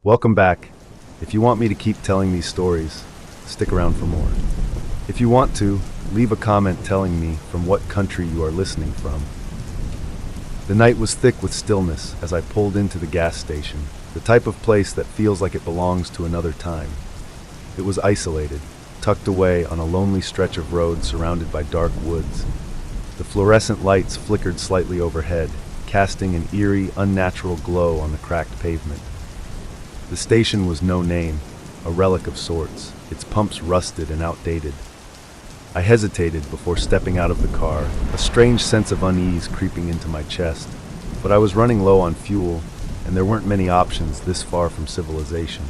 Welcome back. If you want me to keep telling these stories, stick around for more. If you want to, leave a comment telling me from what country you are listening from. The night was thick with stillness as I pulled into the gas station, the type of place that feels like it belongs to another time. It was isolated, tucked away on a lonely stretch of road surrounded by dark woods. The fluorescent lights flickered slightly overhead, casting an eerie, unnatural glow on the cracked pavement. The station was no name, a relic of sorts, its pumps rusted and outdated. I hesitated before stepping out of the car, a strange sense of unease creeping into my chest. But I was running low on fuel, and there weren't many options this far from civilization.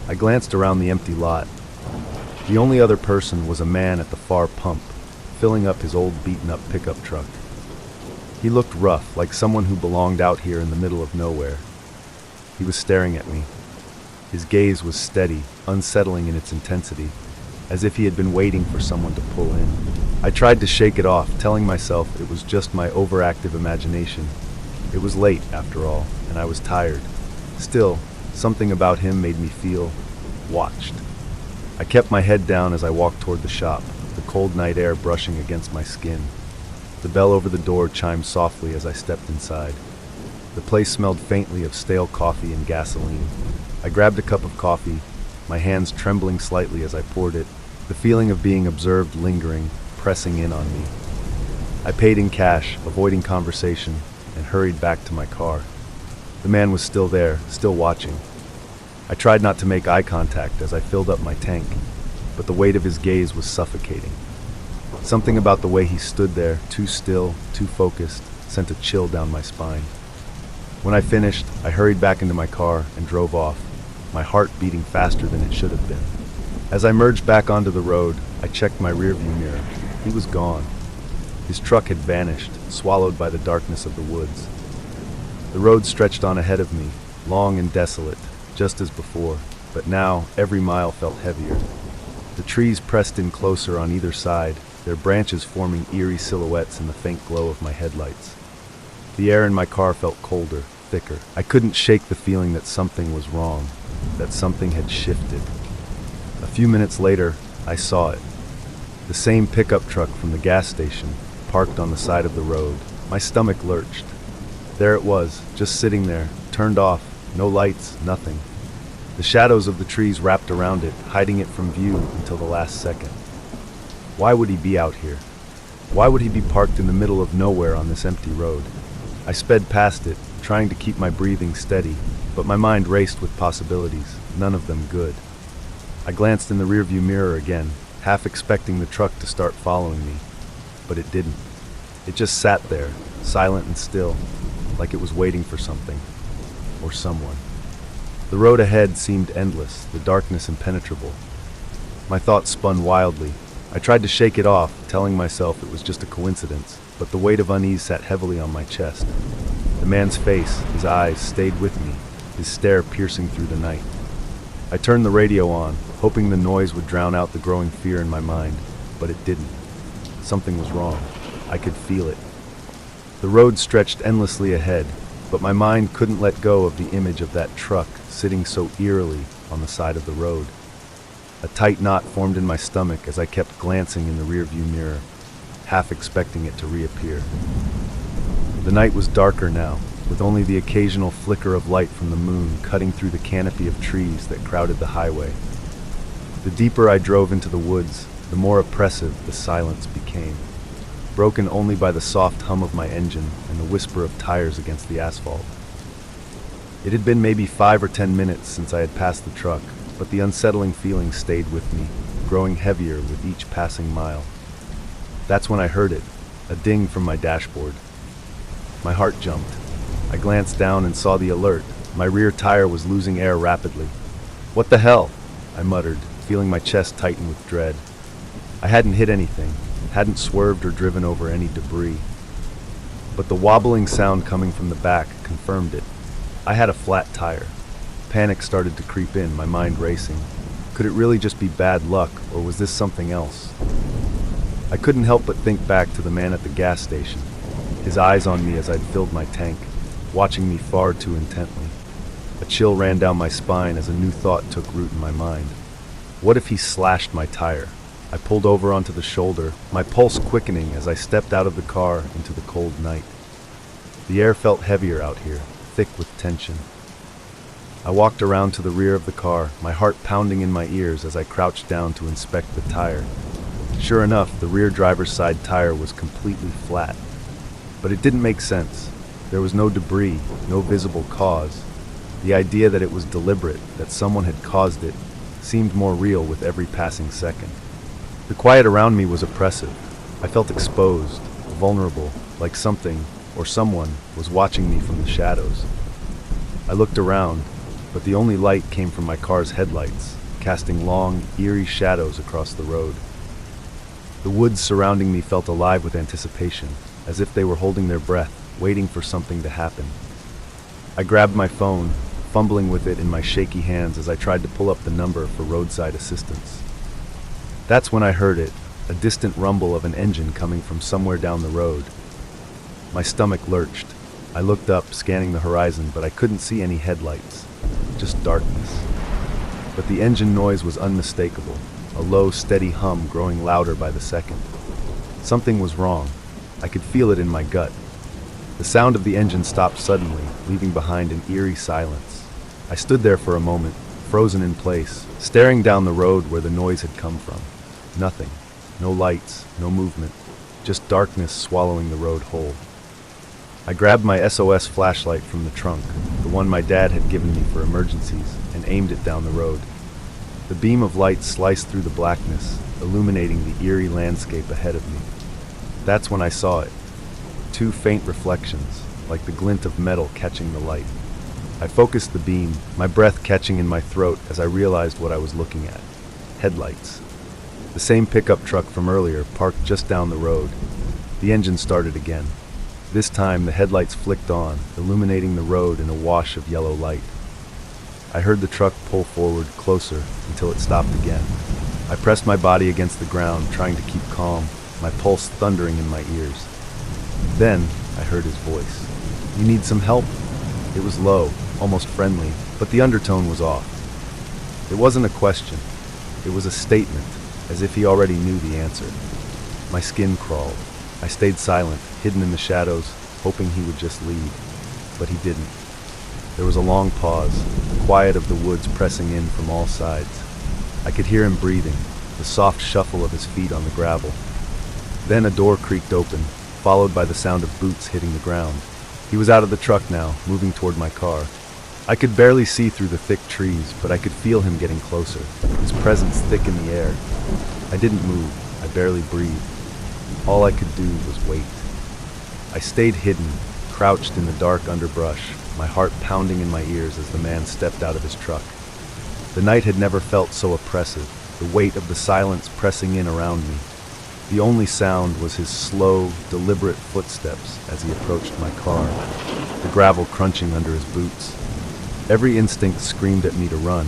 I glanced around the empty lot. The only other person was a man at the far pump, filling up his old beaten-up pickup truck. He looked rough, like someone who belonged out here in the middle of nowhere. He was staring at me. His gaze was steady, unsettling in its intensity, as if he had been waiting for someone to pull in. I tried to shake it off, telling myself it was just my overactive imagination. It was late, after all, and I was tired. Still, something about him made me feel watched. I kept my head down as I walked toward the shop, the cold night air brushing against my skin. The bell over the door chimed softly as I stepped inside. The place smelled faintly of stale coffee and gasoline. I grabbed a cup of coffee, my hands trembling slightly as I poured it, the feeling of being observed lingering, pressing in on me. I paid in cash, avoiding conversation, and hurried back to my car. The man was still there, still watching. I tried not to make eye contact as I filled up my tank, but the weight of his gaze was suffocating. Something about the way he stood there, too still, too focused, sent a chill down my spine. When I finished, I hurried back into my car and drove off, my heart beating faster than it should have been. As I merged back onto the road, I checked my rearview mirror. He was gone. His truck had vanished, swallowed by the darkness of the woods. The road stretched on ahead of me, long and desolate, just as before, but now every mile felt heavier. The trees pressed in closer on either side, their branches forming eerie silhouettes in the faint glow of my headlights. The air in my car felt colder, thicker. I couldn't shake the feeling that something was wrong, that something had shifted. A few minutes later, I saw it. The same pickup truck from the gas station, parked on the side of the road. My stomach lurched. There it was, just sitting there, turned off, no lights, nothing. The shadows of the trees wrapped around it, hiding it from view until the last second. Why would he be out here? Why would he be parked in the middle of nowhere on this empty road? I sped past it, trying to keep my breathing steady, but my mind raced with possibilities, none of them good. I glanced in the rearview mirror again, half expecting the truck to start following me, but it didn't. It just sat there, silent and still, like it was waiting for something, or someone. The road ahead seemed endless, the darkness impenetrable. My thoughts spun wildly. I tried to shake it off, telling myself it was just a coincidence, but the weight of unease sat heavily on my chest. The man's face, his eyes, stayed with me, his stare piercing through the night. I turned the radio on, hoping the noise would drown out the growing fear in my mind, but it didn't. Something was wrong. I could feel it. The road stretched endlessly ahead, but my mind couldn't let go of the image of that truck sitting so eerily on the side of the road. A tight knot formed in my stomach as I kept glancing in the rearview mirror, half expecting it to reappear. The night was darker now, with only the occasional flicker of light from the moon cutting through the canopy of trees that crowded the highway. The deeper I drove into the woods, the more oppressive the silence became, broken only by the soft hum of my engine and the whisper of tires against the asphalt. It had been maybe 5 or 10 minutes since I had passed the truck, but the unsettling feeling stayed with me, growing heavier with each passing mile. That's when I heard it, a ding from my dashboard. My heart jumped. I glanced down and saw the alert. My rear tire was losing air rapidly. "What the hell?" I muttered, feeling my chest tighten with dread. I hadn't hit anything, hadn't swerved or driven over any debris. But the wobbling sound coming from the back confirmed it. I had a flat tire. Panic started to creep in, my mind racing. Could it really just be bad luck, or was this something else? I couldn't help but think back to the man at the gas station, his eyes on me as I'd filled my tank, watching me far too intently. A chill ran down my spine as a new thought took root in my mind. What if he slashed my tire? I pulled over onto the shoulder, my pulse quickening as I stepped out of the car into the cold night. The air felt heavier out here, thick with tension. I walked around to the rear of the car, my heart pounding in my ears as I crouched down to inspect the tire. Sure enough, the rear driver's side tire was completely flat. But it didn't make sense. There was no debris, no visible cause. The idea that it was deliberate, that someone had caused it, seemed more real with every passing second. The quiet around me was oppressive. I felt exposed, vulnerable, like something, or someone, was watching me from the shadows. I looked around, but the only light came from my car's headlights, casting long, eerie shadows across the road. The woods surrounding me felt alive with anticipation, as if they were holding their breath, waiting for something to happen. I grabbed my phone, fumbling with it in my shaky hands as I tried to pull up the number for roadside assistance. That's when I heard it, a distant rumble of an engine coming from somewhere down the road. My stomach lurched. I looked up, scanning the horizon, but I couldn't see any headlights, just darkness. But the engine noise was unmistakable, a low, steady hum growing louder by the second. Something was wrong. I could feel it in my gut. The sound of the engine stopped suddenly, leaving behind an eerie silence. I stood there for a moment, frozen in place, staring down the road where the noise had come from. Nothing. No lights, no movement, just darkness swallowing the road whole. I grabbed my SOS flashlight from the trunk, the one my dad had given me for emergencies, and aimed it down the road. The beam of light sliced through the blackness, illuminating the eerie landscape ahead of me. That's when I saw it. Two faint reflections, like the glint of metal catching the light. I focused the beam, my breath catching in my throat as I realized what I was looking at. Headlights. The same pickup truck from earlier, parked just down the road. The engine started again. This time, the headlights flicked on, illuminating the road in a wash of yellow light. I heard the truck pull forward, closer, until it stopped again. I pressed my body against the ground, trying to keep calm, my pulse thundering in my ears. Then, I heard his voice. "You need some help?" It was low, almost friendly, but the undertone was off. It wasn't a question. It was a statement, as if he already knew the answer. My skin crawled. I stayed silent, hidden in the shadows, hoping he would just lead. But he didn't. There was a long pause, the quiet of the woods pressing in from all sides. I could hear him breathing, the soft shuffle of his feet on the gravel. Then a door creaked open, followed by the sound of boots hitting the ground. He was out of the truck now, moving toward my car. I could barely see through the thick trees, but I could feel him getting closer, his presence thick in the air. I didn't move. I barely breathed. All I could do was wait. I stayed hidden, crouched in the dark underbrush, my heart pounding in my ears as the man stepped out of his truck. The night had never felt so oppressive, the weight of the silence pressing in around me. The only sound was his slow, deliberate footsteps as he approached my car, the gravel crunching under his boots. Every instinct screamed at me to run,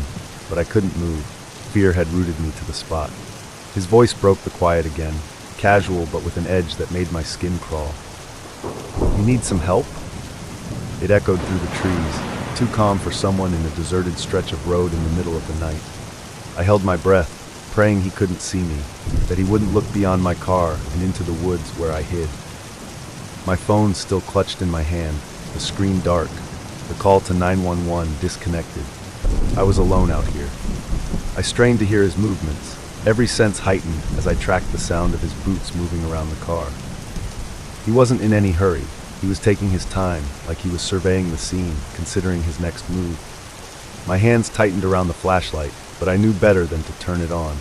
but I couldn't move. Fear had rooted me to the spot. His voice broke the quiet again, casual but with an edge that made my skin crawl. "You need some help?" It echoed through the trees, too calm for someone in a deserted stretch of road in the middle of the night. I held my breath, praying he couldn't see me, that he wouldn't look beyond my car and into the woods where I hid. My phone still clutched in my hand, the screen dark, the call to 911 disconnected. I was alone out here. I strained to hear his movements, every sense heightened as I tracked the sound of his boots moving around the car. He wasn't in any hurry. He was taking his time, like he was surveying the scene, considering his next move. My hands tightened around the flashlight, but I knew better than to turn it on.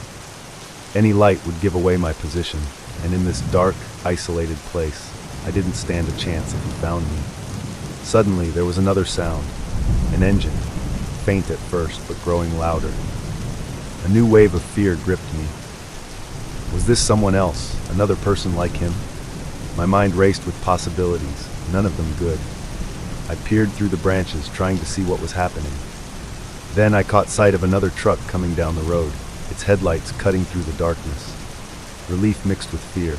Any light would give away my position, and in this dark, isolated place, I didn't stand a chance if he found me. Suddenly, there was another sound, an engine, faint at first, but growing louder. A new wave of fear gripped me. Was this someone else, another person like him? My mind raced with possibilities, none of them good. I peered through the branches, trying to see what was happening. Then I caught sight of another truck coming down the road, its headlights cutting through the darkness. Relief mixed with fear.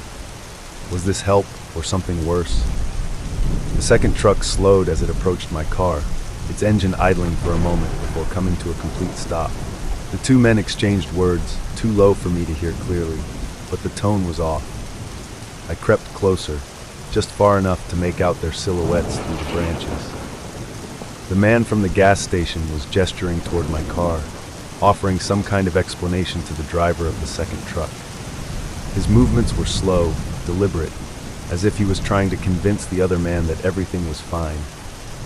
Was this help or something worse? The second truck slowed as it approached my car. its engine idling for a moment before coming to a complete stop. The two men exchanged words, too low for me to hear clearly, but the tone was off. I crept closer, just far enough to make out their silhouettes through the branches. The man from the gas station was gesturing toward my car, offering some kind of explanation to the driver of the second truck. His movements were slow, deliberate, as if he was trying to convince the other man that everything was fine,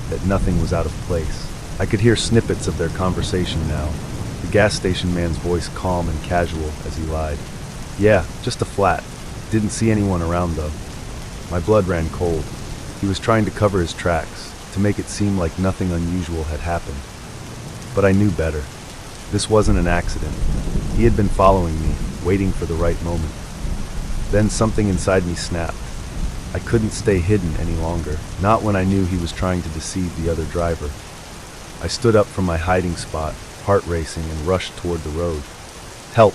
that nothing was out of place. I could hear snippets of their conversation now, the gas station man's voice calm and casual as he lied. "Yeah, just a flat. Didn't see anyone around though." My blood ran cold. He was trying to cover his tracks, to make it seem like nothing unusual had happened. But I knew better. This wasn't an accident. He had been following me, waiting for the right moment. Then something inside me snapped. I couldn't stay hidden any longer, not when I knew he was trying to deceive the other driver. I stood up from my hiding spot, heart racing, and rushed toward the road. "Help!"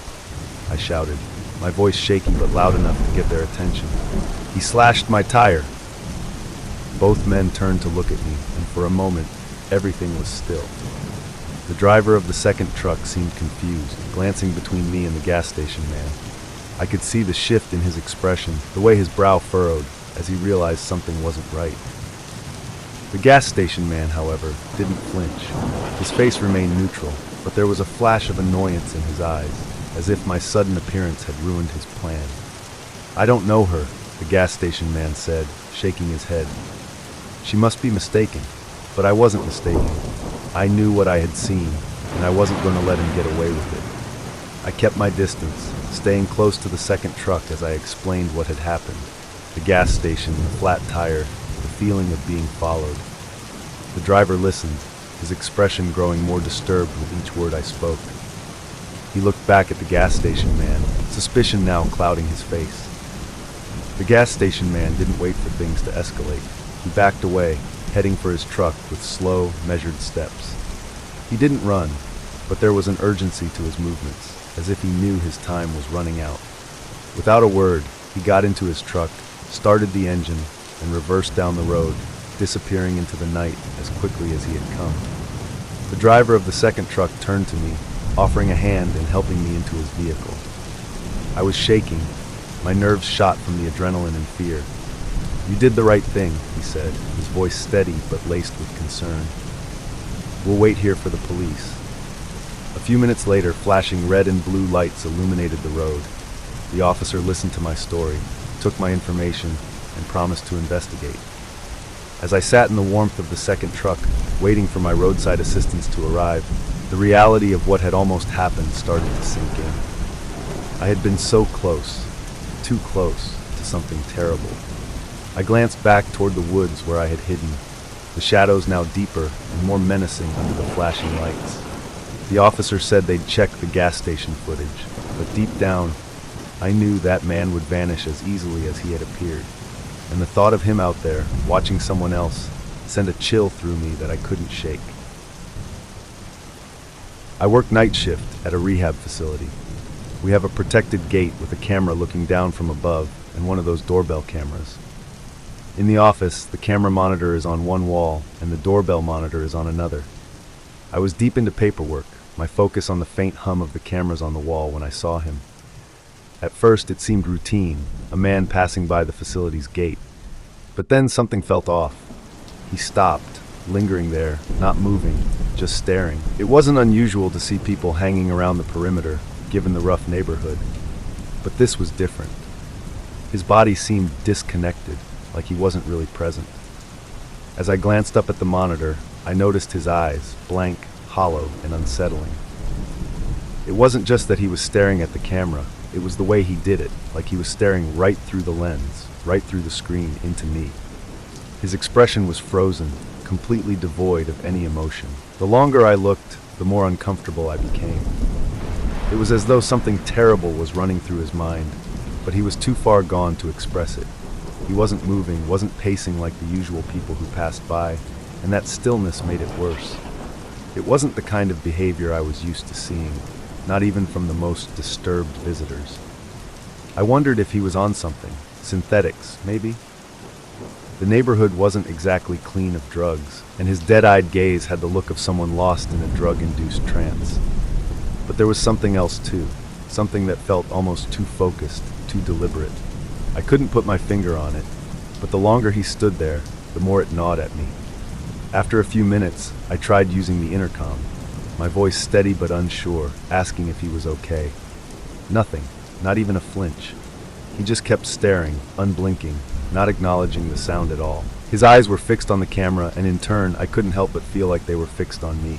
I shouted, my voice shaky but loud enough to get their attention. "He slashed my tire!" Both men turned to look at me, and for a moment, everything was still. The driver of the second truck seemed confused, glancing between me and the gas station man. I could see the shift in his expression, the way his brow furrowed, as he realized something wasn't right. The gas station man, however, didn't flinch. His face remained neutral, but there was a flash of annoyance in his eyes, as if my sudden appearance had ruined his plan. "I don't know her," the gas station man said, shaking his head. "She must be mistaken." But I wasn't mistaken. I knew what I had seen, and I wasn't going to let him get away with it. I kept my distance, staying close to the second truck as I explained what had happened. The gas station, the flat tire, the feeling of being followed. The driver listened, his expression growing more disturbed with each word I spoke. He looked back at the gas station man, suspicion now clouding his face. The gas station man didn't wait for things to escalate. He backed away, heading for his truck with slow, measured steps. He didn't run, but there was an urgency to his movements, as if he knew his time was running out. Without a word, he got into his truck, started the engine, and reversed down the road, disappearing into the night as quickly as he had come. The driver of the second truck turned to me, offering a hand and helping me into his vehicle. I was shaking, my nerves shot from the adrenaline and fear. "You did the right thing," he said, his voice steady but laced with concern. "We'll wait here for the police." A few minutes later, flashing red and blue lights illuminated the road. The officer listened to my story, took my information, and promised to investigate. As I sat in the warmth of the second truck, waiting for my roadside assistance to arrive, the reality of what had almost happened started to sink in. I had been so close, too close, to something terrible. I glanced back toward the woods where I had hidden, the shadows now deeper and more menacing under the flashing lights. The officer said they'd check the gas station footage, but deep down, I knew that man would vanish as easily as he had appeared, and the thought of him out there, watching someone else, sent a chill through me that I couldn't shake. I worked night shift at a rehab facility. We have a protected gate with a camera looking down from above and one of those doorbell cameras. In the office, the camera monitor is on one wall and the doorbell monitor is on another. I was deep into paperwork, my focus on the faint hum of the cameras on the wall when I saw him. At first, it seemed routine, a man passing by the facility's gate. But then something felt off. He stopped, lingering there, not moving, just staring. It wasn't unusual to see people hanging around the perimeter, given the rough neighborhood. But this was different. His body seemed disconnected, like he wasn't really present. As I glanced up at the monitor, I noticed his eyes, blank, hollow, and unsettling. It wasn't just that he was staring at the camera, it was the way he did it, like he was staring right through the lens, right through the screen, into me. His expression was frozen, completely devoid of any emotion. The longer I looked, the more uncomfortable I became. It was as though something terrible was running through his mind, but he was too far gone to express it. He wasn't moving, wasn't pacing like the usual people who passed by, and that stillness made it worse. It wasn't the kind of behavior I was used to seeing, not even from the most disturbed visitors. I wondered if he was on something. Synthetics, maybe? The neighborhood wasn't exactly clean of drugs, and his dead-eyed gaze had the look of someone lost in a drug-induced trance. But there was something else too, something that felt almost too focused, too deliberate. I couldn't put my finger on it, but the longer he stood there, the more it gnawed at me. After a few minutes, I tried using the intercom, my voice steady but unsure, asking if he was okay. Nothing, not even a flinch. He just kept staring, unblinking, not acknowledging the sound at all. His eyes were fixed on the camera, and in turn, I couldn't help but feel like they were fixed on me.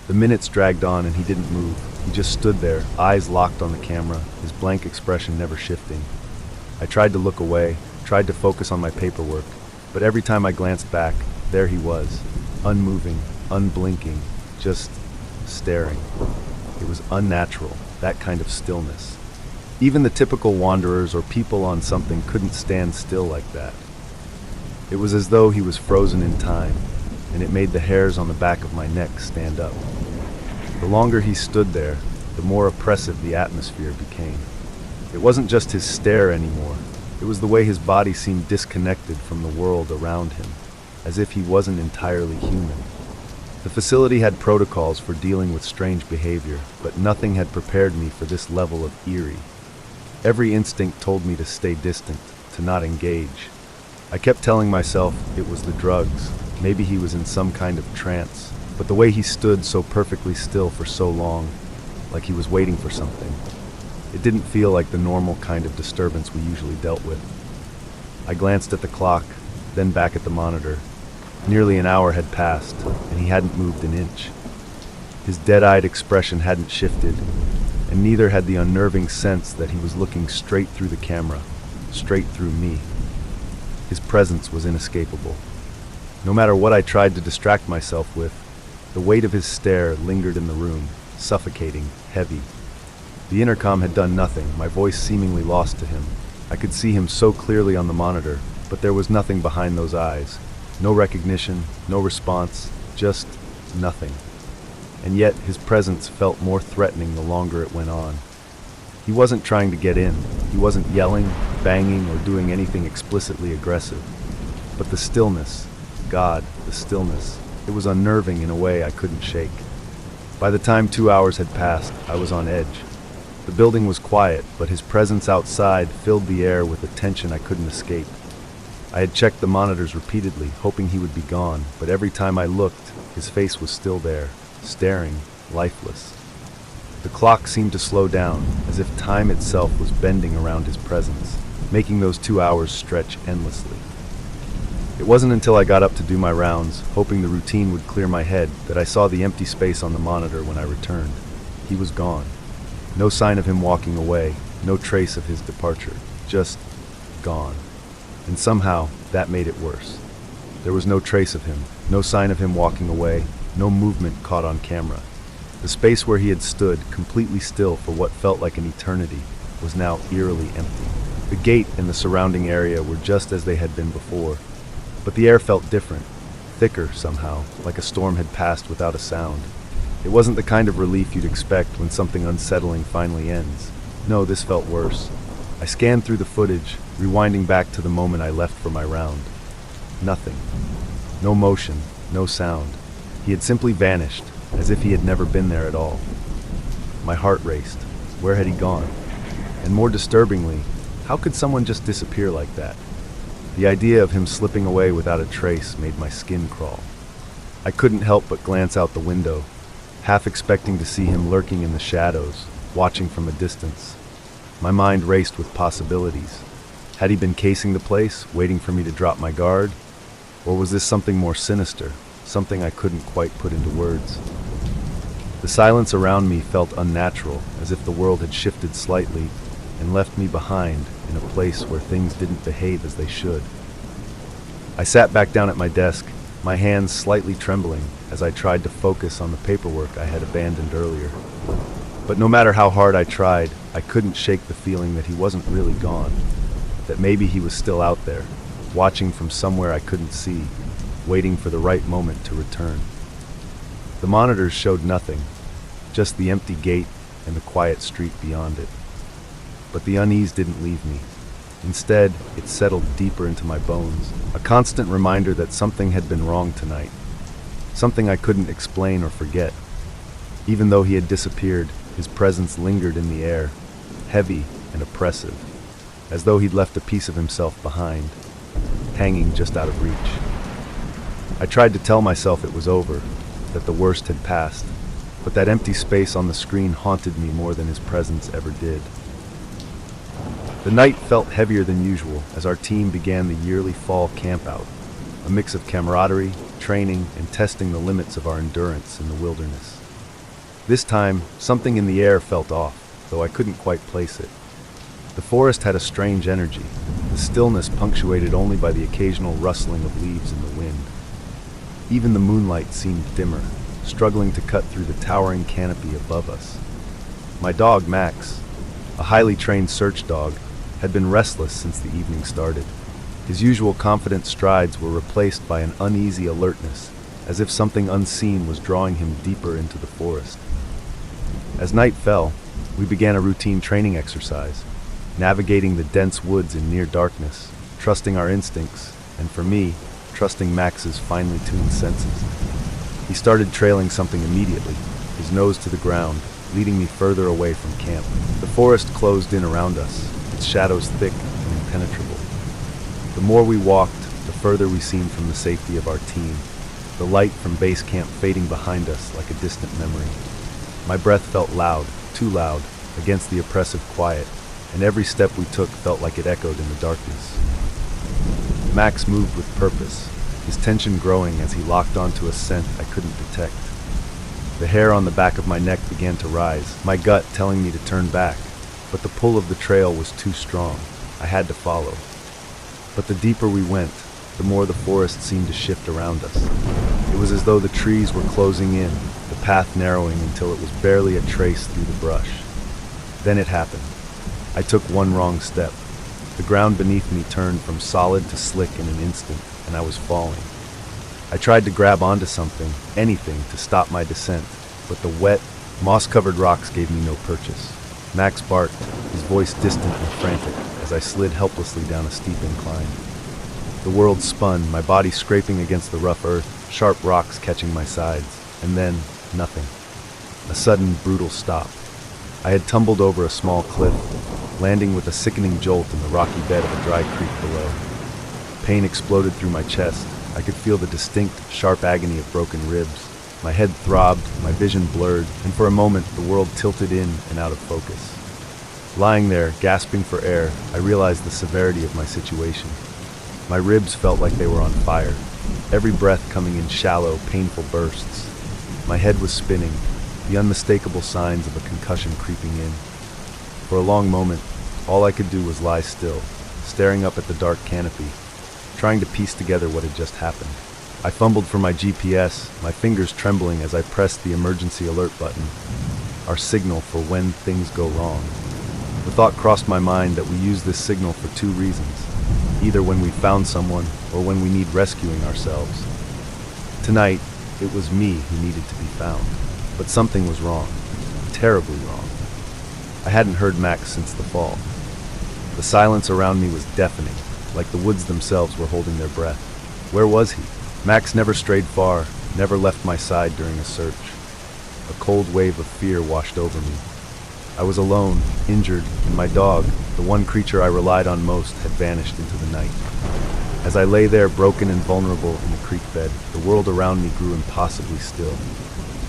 The minutes dragged on and he didn't move. He just stood there, eyes locked on the camera, his blank expression never shifting. I tried to look away, tried to focus on my paperwork, but every time I glanced back, there he was, unmoving, unblinking, just staring. It was unnatural, that kind of stillness. Even the typical wanderers or people on something couldn't stand still like that. It was as though he was frozen in time, and it made the hairs on the back of my neck stand up. The longer he stood there, the more oppressive the atmosphere became. It wasn't just his stare anymore, it was the way his body seemed disconnected from the world around him, as if he wasn't entirely human. The facility had protocols for dealing with strange behavior, but nothing had prepared me for this level of eerie. Every instinct told me to stay distant, to not engage. I kept telling myself it was the drugs, maybe he was in some kind of trance, but the way he stood so perfectly still for so long, like he was waiting for something, it didn't feel like the normal kind of disturbance we usually dealt with. I glanced at the clock, then back at the monitor. Nearly an hour had passed, and he hadn't moved an inch. His dead-eyed expression hadn't shifted, and neither had the unnerving sense that he was looking straight through the camera, straight through me. His presence was inescapable. No matter what I tried to distract myself with, the weight of his stare lingered in the room, suffocating, heavy. The intercom had done nothing, my voice seemingly lost to him. I could see him so clearly on the monitor, but there was nothing behind those eyes. No recognition, no response, just nothing. And yet his presence felt more threatening the longer it went on. He wasn't trying to get in. He wasn't yelling, banging, or doing anything explicitly aggressive. But the stillness, God, the stillness, it was unnerving in a way I couldn't shake. By the time 2 hours had passed, I was on edge. The building was quiet, but his presence outside filled the air with a tension I couldn't escape. I had checked the monitors repeatedly, hoping he would be gone, but every time I looked, his face was still there, staring, lifeless. The clock seemed to slow down, as if time itself was bending around his presence, making those 2 hours stretch endlessly. It wasn't until I got up to do my rounds, hoping the routine would clear my head, that I saw the empty space on the monitor when I returned. He was gone. No sign of him walking away, no trace of his departure, just gone. And somehow, that made it worse. There was no trace of him, no sign of him walking away, no movement caught on camera. The space where he had stood, completely still for what felt like an eternity, was now eerily empty. The gate and the surrounding area were just as they had been before, but the air felt different, thicker somehow, like a storm had passed without a sound. It wasn't the kind of relief you'd expect when something unsettling finally ends. No, this felt worse. I scanned through the footage, rewinding back to the moment I left for my round. Nothing. No motion, no sound. He had simply vanished, as if he had never been there at all. My heart raced. Where had he gone? And more disturbingly, how could someone just disappear like that? The idea of him slipping away without a trace made my skin crawl. I couldn't help but glance out the window, half expecting to see him lurking in the shadows, watching from a distance. My mind raced with possibilities. Had he been casing the place, waiting for me to drop my guard? Or was this something more sinister, something I couldn't quite put into words? The silence around me felt unnatural, as if the world had shifted slightly and left me behind in a place where things didn't behave as they should. I sat back down at my desk, my hands slightly trembling as I tried to focus on the paperwork I had abandoned earlier. But no matter how hard I tried, I couldn't shake the feeling that he wasn't really gone, that maybe he was still out there, watching from somewhere I couldn't see, waiting for the right moment to return. The monitors showed nothing, just the empty gate and the quiet street beyond it. But the unease didn't leave me. Instead, it settled deeper into my bones, a constant reminder that something had been wrong tonight, something I couldn't explain or forget. Even though he had disappeared, his presence lingered in the air, heavy and oppressive, as though he'd left a piece of himself behind, hanging just out of reach. I tried to tell myself it was over, that the worst had passed, but that empty space on the screen haunted me more than his presence ever did. The night felt heavier than usual as our team began the yearly fall campout, a mix of camaraderie, training, and testing the limits of our endurance in the wilderness. This time, something in the air felt off, though I couldn't quite place it. The forest had a strange energy, the stillness punctuated only by the occasional rustling of leaves in the wind. Even the moonlight seemed dimmer, struggling to cut through the towering canopy above us. My dog, Max, a highly trained search dog, had been restless since the evening started. His usual confident strides were replaced by an uneasy alertness, as if something unseen was drawing him deeper into the forest. As night fell, we began a routine training exercise, navigating the dense woods in near darkness, trusting our instincts, and for me, trusting Max's finely tuned senses. He started trailing something immediately, his nose to the ground, leading me further away from camp. The forest closed in around us, its shadows thick and impenetrable. The more we walked, the further we seemed from the safety of our team, the light from base camp fading behind us like a distant memory. My breath felt loud, too loud, against the oppressive quiet, and every step we took felt like it echoed in the darkness. Max moved with purpose, his tension growing as he locked onto a scent I couldn't detect. The hair on the back of my neck began to rise, my gut telling me to turn back, but the pull of the trail was too strong. I had to follow. But the deeper we went, the more the forest seemed to shift around us. It was as though the trees were closing in, the path narrowing until it was barely a trace through the brush. Then it happened. I took one wrong step. The ground beneath me turned from solid to slick in an instant, and I was falling. I tried to grab onto something, anything, to stop my descent, but the wet, moss-covered rocks gave me no purchase. Max barked, his voice distant and frantic, as I slid helplessly down a steep incline. The world spun, my body scraping against the rough earth, sharp rocks catching my sides, and then nothing. A sudden, brutal stop. I had tumbled over a small cliff, landing with a sickening jolt in the rocky bed of a dry creek below. Pain exploded through my chest. I could feel the distinct, sharp agony of broken ribs. My head throbbed, my vision blurred, and for a moment the world tilted in and out of focus. Lying there, gasping for air, I realized the severity of my situation. My ribs felt like they were on fire, every breath coming in shallow, painful bursts. My head was spinning, the unmistakable signs of a concussion creeping in. For a long moment, all I could do was lie still, staring up at the dark canopy, trying to piece together what had just happened. I fumbled for my GPS, my fingers trembling as I pressed the emergency alert button, our signal for when things go wrong. The thought crossed my mind that we use this signal for two reasons, either when we found someone or when we need rescuing ourselves. Tonight, it was me who needed to be found, but something was wrong, terribly wrong. I hadn't heard Max since the fall. The silence around me was deafening, like the woods themselves were holding their breath. Where was he? Max never strayed far, never left my side during a search. A cold wave of fear washed over me. I was alone, injured, and my dog, the one creature I relied on most, had vanished into the night. As I lay there broken and vulnerable in the creek bed, the world around me grew impossibly still.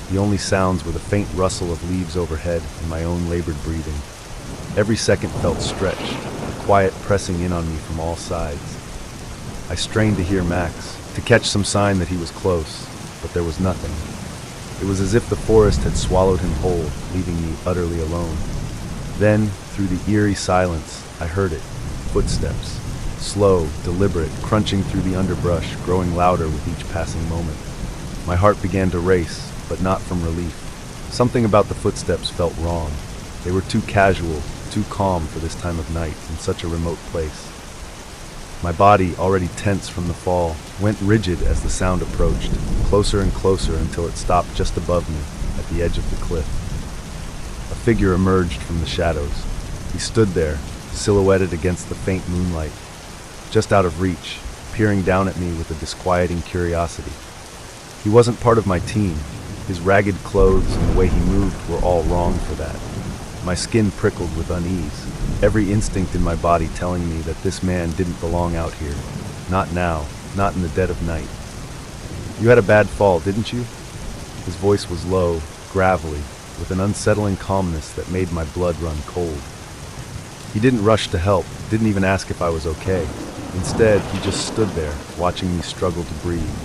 The only sounds were the faint rustle of leaves overhead and my own labored breathing. Every second felt stretched, the quiet pressing in on me from all sides. I strained to hear Max, to catch some sign that he was close, but there was nothing. It was as if the forest had swallowed him whole, leaving me utterly alone. Then, through the eerie silence, I heard it, footsteps, slow, deliberate, crunching through the underbrush, growing louder with each passing moment. My heart began to race, but not from relief. Something about the footsteps felt wrong. They were too casual, too calm for this time of night in such a remote place. My body, already tense from the fall, went rigid as the sound approached, closer and closer until it stopped just above me, at the edge of the cliff. A figure emerged from the shadows. He stood there, silhouetted against the faint moonlight, just out of reach, peering down at me with a disquieting curiosity. He wasn't part of my team. His ragged clothes and the way he moved were all wrong for that. My skin prickled with unease, every instinct in my body telling me that this man didn't belong out here. Not now, not in the dead of night. "You had a bad fall, didn't you?" His voice was low, gravelly, with an unsettling calmness that made my blood run cold. He didn't rush to help, didn't even ask if I was okay. Instead, he just stood there, watching me struggle to breathe,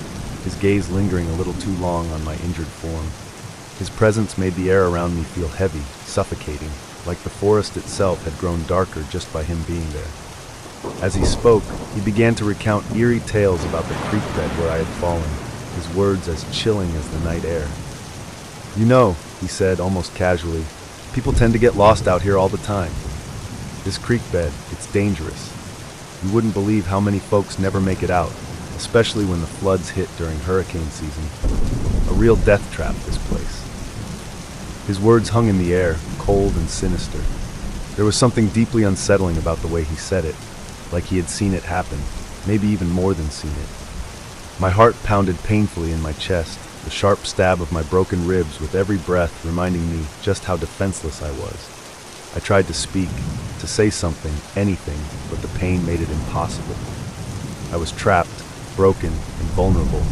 his gaze lingering a little too long on my injured form. His presence made the air around me feel heavy, suffocating, like the forest itself had grown darker just by him being there. As he spoke, he began to recount eerie tales about the creek bed where I had fallen, his words as chilling as the night air. "You know," he said almost casually, "people tend to get lost out here all the time. This creek bed, it's dangerous. You wouldn't believe how many folks never make it out, especially when the floods hit during hurricane season. A real death trap, this place." His words hung in the air, cold and sinister. There was something deeply unsettling about the way he said it, like he had seen it happen, maybe even more than seen it. My heart pounded painfully in my chest, the sharp stab of my broken ribs with every breath reminding me just how defenseless I was. I tried to speak, to say something, anything, but the pain made it impossible. I was trapped, broken, and vulnerable,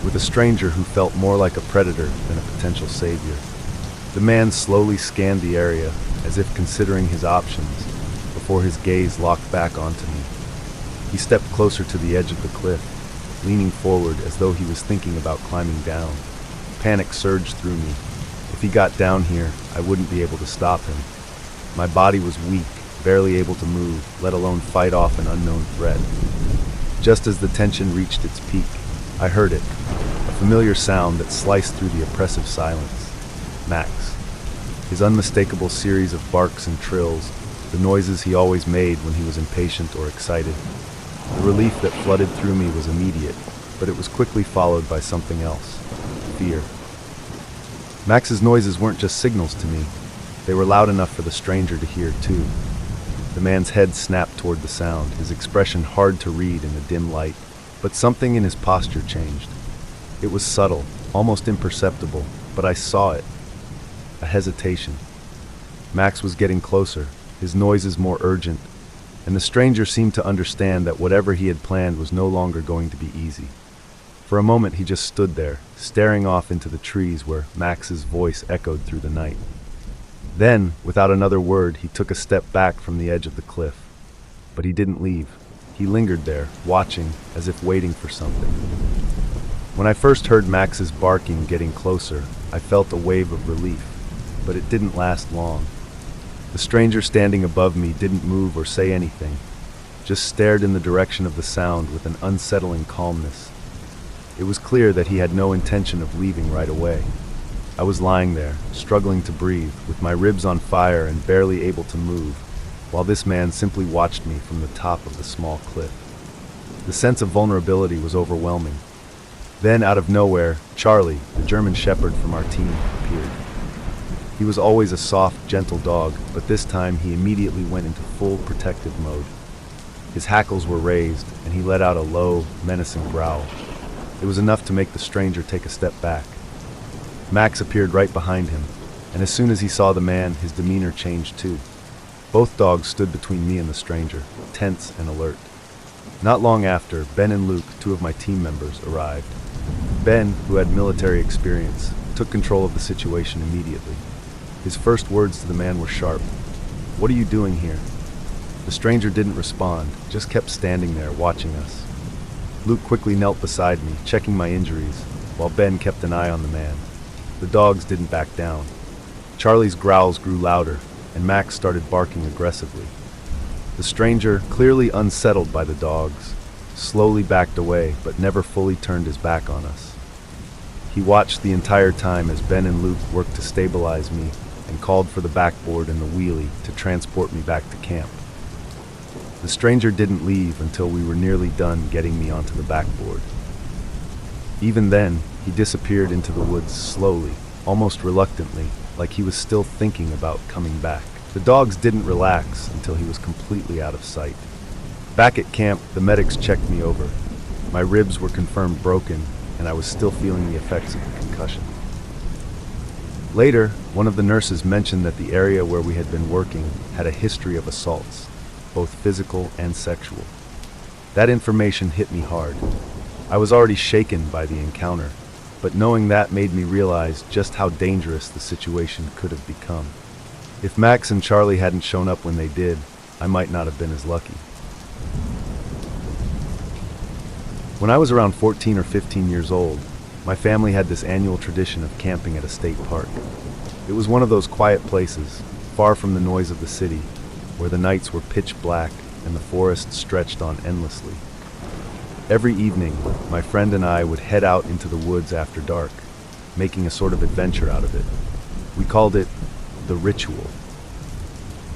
with a stranger who felt more like a predator than a potential savior. The man slowly scanned the area, as if considering his options, before his gaze locked back onto me. He stepped closer to the edge of the cliff, leaning forward as though he was thinking about climbing down. Panic surged through me. If he got down here, I wouldn't be able to stop him. My body was weak, barely able to move, let alone fight off an unknown threat. Just as the tension reached its peak, I heard it, a familiar sound that sliced through the oppressive silence. Max. His unmistakable series of barks and trills, the noises he always made when he was impatient or excited. The relief that flooded through me was immediate, but it was quickly followed by something else. Fear. Max's noises weren't just signals to me. They were loud enough for the stranger to hear, too. The man's head snapped toward the sound, his expression hard to read in the dim light, but something in his posture changed. It was subtle, almost imperceptible, but I saw it. A hesitation. Max was getting closer, his noises more urgent, and the stranger seemed to understand that whatever he had planned was no longer going to be easy. For a moment he just stood there, staring off into the trees where Max's voice echoed through the night. Then, without another word, he took a step back from the edge of the cliff. But he didn't leave. He lingered there, watching, as if waiting for something. When I first heard Max's barking getting closer, I felt a wave of relief, but it didn't last long. The stranger standing above me didn't move or say anything, just stared in the direction of the sound with an unsettling calmness. It was clear that he had no intention of leaving right away. I was lying there, struggling to breathe, with my ribs on fire and barely able to move, while this man simply watched me from the top of the small cliff. The sense of vulnerability was overwhelming. Then, out of nowhere, Charlie, the German shepherd from our team, appeared. He was always a soft, gentle dog, but this time he immediately went into full protective mode. His hackles were raised, and he let out a low, menacing growl. It was enough to make the stranger take a step back. Max appeared right behind him, and as soon as he saw the man, his demeanor changed too. Both dogs stood between me and the stranger, tense and alert. Not long after, Ben and Luke, two of my team members, arrived. Ben, who had military experience, took control of the situation immediately. His first words to the man were sharp. "What are you doing here?" The stranger didn't respond, just kept standing there, watching us. Luke quickly knelt beside me, checking my injuries, while Ben kept an eye on the man. The dogs didn't back down. Charlie's growls grew louder, and Max started barking aggressively. The stranger, clearly unsettled by the dogs, slowly backed away, but never fully turned his back on us. He watched the entire time as Ben and Luke worked to stabilize me and called for the backboard and the wheelie to transport me back to camp. The stranger didn't leave until we were nearly done getting me onto the backboard. Even then, he disappeared into the woods slowly, almost reluctantly, like he was still thinking about coming back. The dogs didn't relax until he was completely out of sight. Back at camp, the medics checked me over. My ribs were confirmed broken, and I was still feeling the effects of the concussion. Later, one of the nurses mentioned that the area where we had been working had a history of assaults, both physical and sexual. That information hit me hard. I was already shaken by the encounter, but knowing that made me realize just how dangerous the situation could have become. If Max and Charlie hadn't shown up when they did, I might not have been as lucky. When I was around 14 or 15 years old, my family had this annual tradition of camping at a state park. It was one of those quiet places, far from the noise of the city, where the nights were pitch black and the forest stretched on endlessly. Every evening, my friend and I would head out into the woods after dark, making a sort of adventure out of it. We called it the ritual.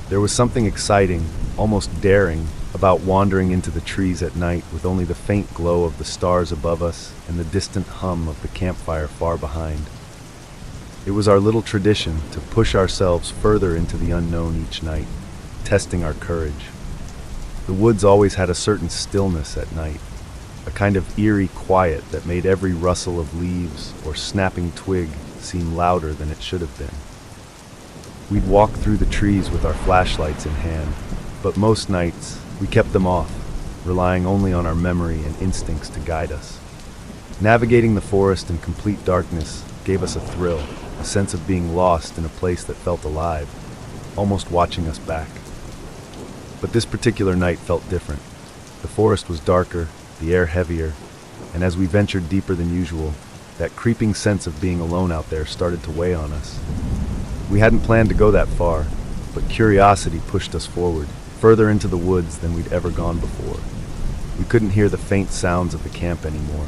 There was something exciting, almost daring, about wandering into the trees at night with only the faint glow of the stars above us and the distant hum of the campfire far behind. It was our little tradition to push ourselves further into the unknown each night, testing our courage. The woods always had a certain stillness at night, a kind of eerie quiet that made every rustle of leaves or snapping twig seem louder than it should have been. We'd walk through the trees with our flashlights in hand, but most nights we kept them off, relying only on our memory and instincts to guide us. Navigating the forest in complete darkness gave us a thrill, a sense of being lost in a place that felt alive, almost watching us back. But this particular night felt different. The forest was darker, the air heavier, and as we ventured deeper than usual, that creeping sense of being alone out there started to weigh on us. We hadn't planned to go that far, but curiosity pushed us forward, further into the woods than we'd ever gone before. We couldn't hear the faint sounds of the camp anymore.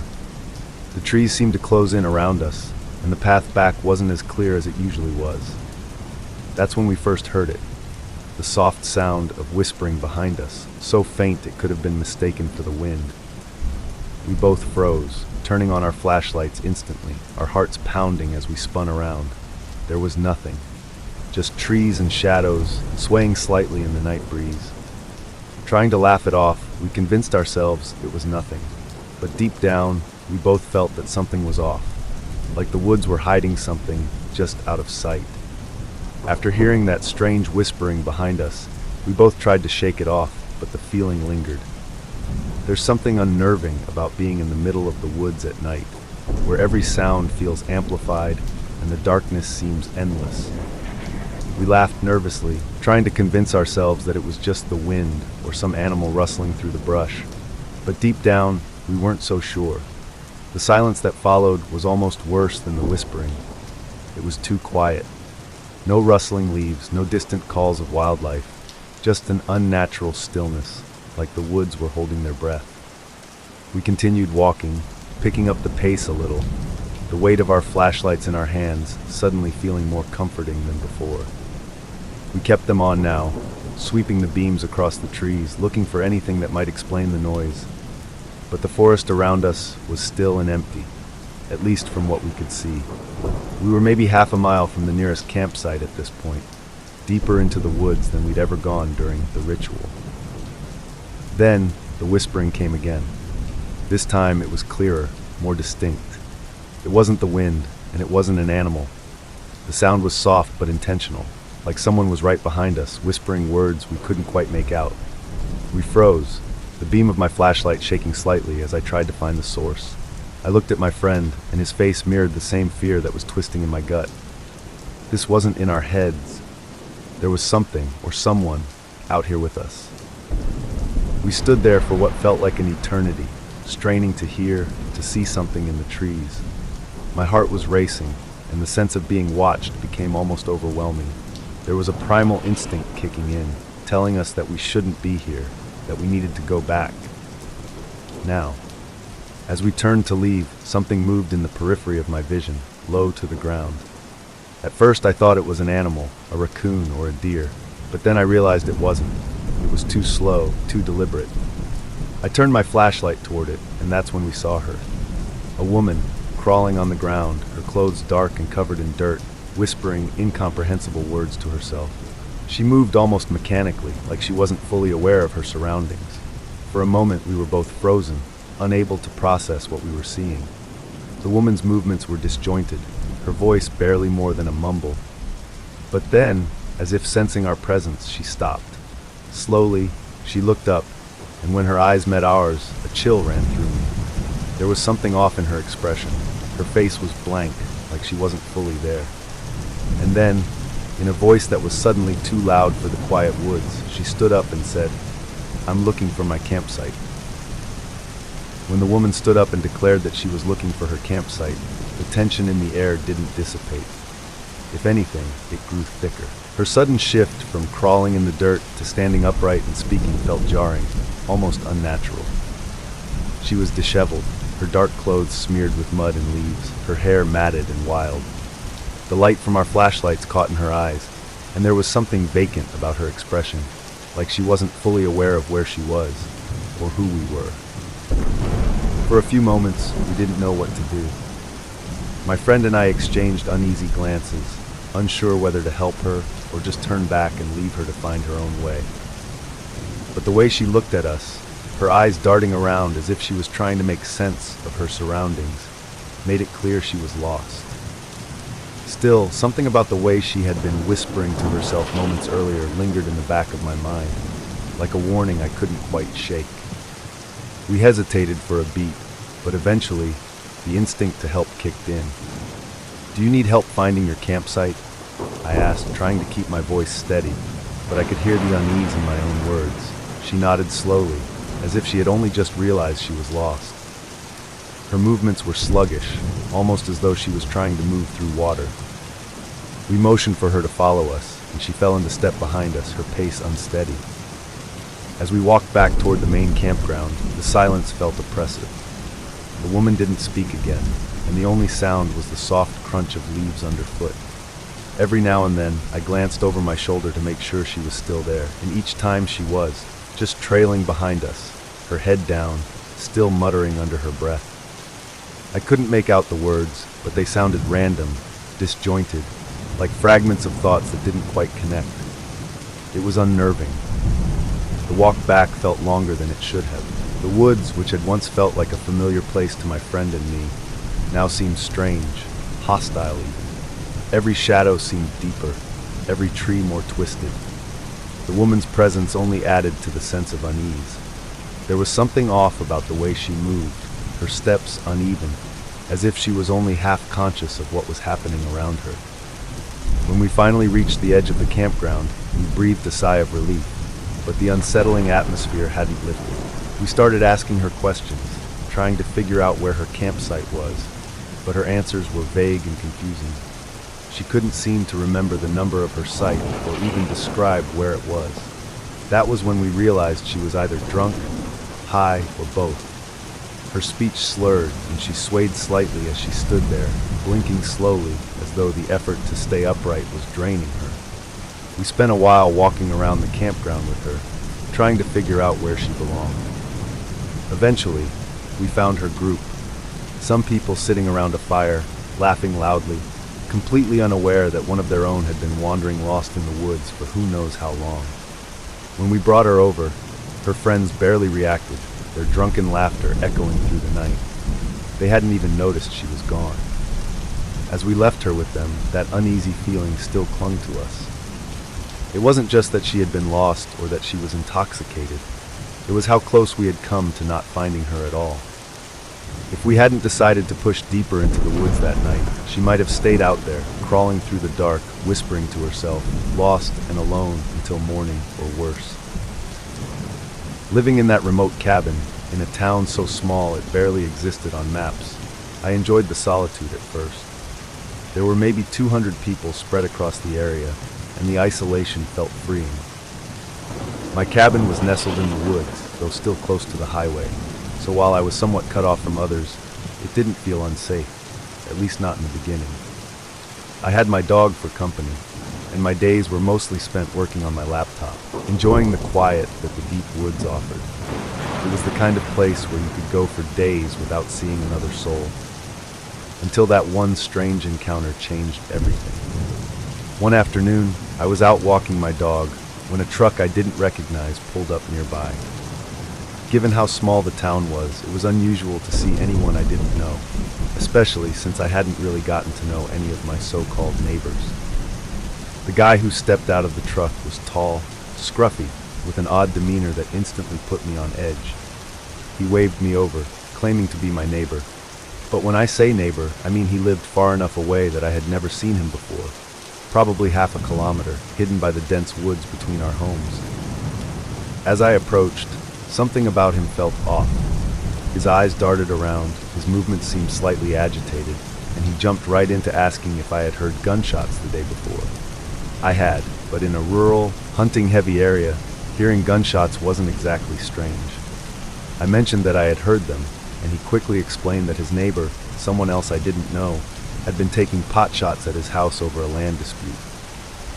The trees seemed to close in around us, and the path back wasn't as clear as it usually was. That's when we first heard it, the soft sound of whispering behind us, so faint it could have been mistaken for the wind. We both froze, turning on our flashlights instantly, our hearts pounding as we spun around. There was nothing. Just trees and shadows, swaying slightly in the night breeze. Trying to laugh it off, we convinced ourselves it was nothing. But deep down, we both felt that something was off, like the woods were hiding something just out of sight. After hearing that strange whispering behind us, we both tried to shake it off, but the feeling lingered. There's something unnerving about being in the middle of the woods at night, where every sound feels amplified and the darkness seems endless. We laughed nervously, trying to convince ourselves that it was just the wind or some animal rustling through the brush. But deep down, we weren't so sure. The silence that followed was almost worse than the whispering. It was too quiet. No rustling leaves, no distant calls of wildlife, just an unnatural stillness, like the woods were holding their breath. We continued walking, picking up the pace a little, the weight of our flashlights in our hands suddenly feeling more comforting than before. We kept them on now, sweeping the beams across the trees, looking for anything that might explain the noise. But the forest around us was still and empty, at least from what we could see. We were maybe half a mile from the nearest campsite at this point, deeper into the woods than we'd ever gone during the ritual. Then, the whispering came again. This time it was clearer, more distinct. It wasn't the wind, and it wasn't an animal. The sound was soft but intentional, like someone was right behind us, whispering words we couldn't quite make out. We froze, the beam of my flashlight shaking slightly as I tried to find the source. I looked at my friend, and his face mirrored the same fear that was twisting in my gut. This wasn't in our heads. There was something, or someone, out here with us. We stood there for what felt like an eternity, straining to hear, to see something in the trees. My heart was racing, and the sense of being watched became almost overwhelming. There was a primal instinct kicking in, telling us that we shouldn't be here, that we needed to go back. Now, as we turned to leave, something moved in the periphery of my vision, low to the ground. At first I thought it was an animal, a raccoon or a deer, but then I realized it wasn't. It was too slow, too deliberate. I turned my flashlight toward it, and that's when we saw her. A woman, crawling on the ground, her clothes dark and covered in dirt, whispering incomprehensible words to herself. She moved almost mechanically, like she wasn't fully aware of her surroundings. For a moment, we were both frozen, unable to process what we were seeing. The woman's movements were disjointed, her voice barely more than a mumble. But then, as if sensing our presence, she stopped. Slowly, she looked up, and when her eyes met ours, a chill ran through me. There was something off in her expression. Her face was blank, like she wasn't fully there. And then, in a voice that was suddenly too loud for the quiet woods, she stood up and said, "I'm looking for my campsite." When the woman stood up and declared that she was looking for her campsite, the tension in the air didn't dissipate. If anything, it grew thicker. Her sudden shift from crawling in the dirt to standing upright and speaking felt jarring, almost unnatural. She was disheveled, her dark clothes smeared with mud and leaves, her hair matted and wild. The light from our flashlights caught in her eyes, and there was something vacant about her expression, like she wasn't fully aware of where she was, or who we were. For a few moments, we didn't know what to do. My friend and I exchanged uneasy glances, unsure whether to help her or just turn back and leave her to find her own way. But the way she looked at us, her eyes darting around as if she was trying to make sense of her surroundings, made it clear she was lost. Still, something about the way she had been whispering to herself moments earlier lingered in the back of my mind, like a warning I couldn't quite shake. We hesitated for a beat, but eventually, the instinct to help kicked in. "Do you need help finding your campsite?" I asked, trying to keep my voice steady, but I could hear the unease in my own words. She nodded slowly, as if she had only just realized she was lost. Her movements were sluggish, almost as though she was trying to move through water. We motioned for her to follow us, and she fell into step behind us, her pace unsteady. As we walked back toward the main campground, the silence felt oppressive. The woman didn't speak again, and the only sound was the soft crunch of leaves underfoot. Every now and then, I glanced over my shoulder to make sure she was still there, and each time she was, just trailing behind us, her head down, still muttering under her breath. I couldn't make out the words, but they sounded random, disjointed, like fragments of thoughts that didn't quite connect. It was unnerving. The walk back felt longer than it should have. The woods, which had once felt like a familiar place to my friend and me, now seemed strange, hostile even. Every shadow seemed deeper, every tree more twisted. The woman's presence only added to the sense of unease. There was something off about the way she moved, her steps uneven, as if she was only half conscious of what was happening around her. When we finally reached the edge of the campground, we breathed a sigh of relief, but the unsettling atmosphere hadn't lifted. We started asking her questions, trying to figure out where her campsite was, but her answers were vague and confusing. She couldn't seem to remember the number of her site or even describe where it was. That was when we realized she was either drunk, high, or both. Her speech slurred, and she swayed slightly as she stood there, blinking slowly as though the effort to stay upright was draining her. We spent a while walking around the campground with her, trying to figure out where she belonged. Eventually, we found her group. Some people sitting around a fire, laughing loudly, completely unaware that one of their own had been wandering lost in the woods for who knows how long. When we brought her over, her friends barely reacted, their drunken laughter echoing through the night. They hadn't even noticed she was gone. As we left her with them, that uneasy feeling still clung to us. It wasn't just that she had been lost or that she was intoxicated. It was how close we had come to not finding her at all. If we hadn't decided to push deeper into the woods that night, she might have stayed out there, crawling through the dark, whispering to herself, lost and alone until morning or worse. Living in that remote cabin, in a town so small it barely existed on maps, I enjoyed the solitude at first. There were maybe 200 people spread across the area, and the isolation felt freeing. My cabin was nestled in the woods, though still close to the highway, so while I was somewhat cut off from others, it didn't feel unsafe, at least not in the beginning. I had my dog for company, and my days were mostly spent working on my laptop, enjoying the quiet that the deep woods offered. It was the kind of place where you could go for days without seeing another soul, until that one strange encounter changed everything. One afternoon, I was out walking my dog when a truck I didn't recognize pulled up nearby. Given how small the town was, it was unusual to see anyone I didn't know, especially since I hadn't really gotten to know any of my so-called neighbors. The guy who stepped out of the truck was tall, scruffy, with an odd demeanor that instantly put me on edge. He waved me over, claiming to be my neighbor. But when I say neighbor, I mean he lived far enough away that I had never seen him before, probably half a kilometer, hidden by the dense woods between our homes. As I approached, something about him felt off. His eyes darted around, his movements seemed slightly agitated, and he jumped right into asking if I had heard gunshots the day before. I had, but in a rural, hunting-heavy area, hearing gunshots wasn't exactly strange. I mentioned that I had heard them, and he quickly explained that his neighbor, someone else I didn't know, had been taking pot shots at his house over a land dispute.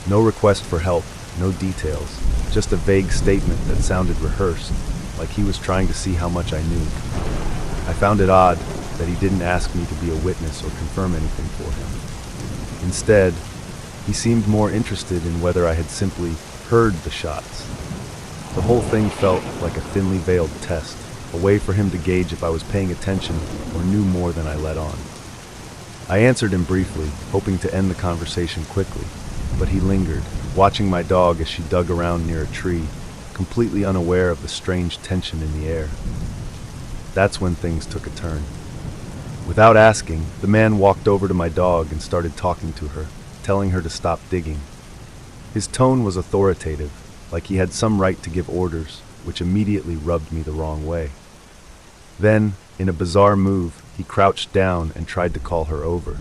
No request for help, no details, just a vague statement that sounded rehearsed, like he was trying to see how much I knew. I found it odd that he didn't ask me to be a witness or confirm anything for him. Instead, he seemed more interested in whether I had simply heard the shots. The whole thing felt like a thinly veiled test, a way for him to gauge if I was paying attention or knew more than I let on. I answered him briefly, hoping to end the conversation quickly, but he lingered, watching my dog as she dug around near a tree, completely unaware of the strange tension in the air. That's when things took a turn. Without asking, the man walked over to my dog and started talking to her, telling her to stop digging. His tone was authoritative, like he had some right to give orders, which immediately rubbed me the wrong way. Then, in a bizarre move, he crouched down and tried to call her over.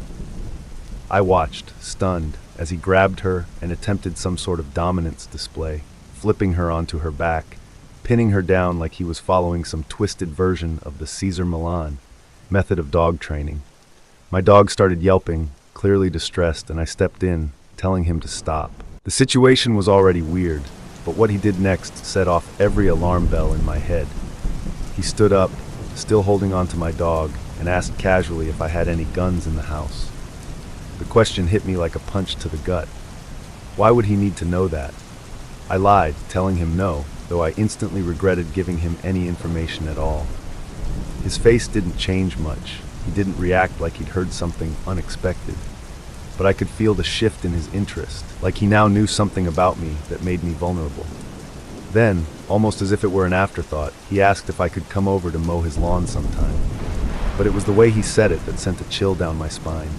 I watched, stunned, as he grabbed her and attempted some sort of dominance display, flipping her onto her back, pinning her down like he was following some twisted version of the Caesar Milan method of dog training. My dog started yelping, clearly distressed, and I stepped in, telling him to stop. The situation was already weird, but what he did next set off every alarm bell in my head. He stood up, still holding on to my dog, and asked casually if I had any guns in the house. The question hit me like a punch to the gut. Why would he need to know that? I lied, telling him no, though I instantly regretted giving him any information at all. His face didn't change much. He didn't react like he'd heard something unexpected. But I could feel the shift in his interest, like he now knew something about me that made me vulnerable. Then, almost as if it were an afterthought, he asked if I could come over to mow his lawn sometime. But it was the way he said it that sent a chill down my spine.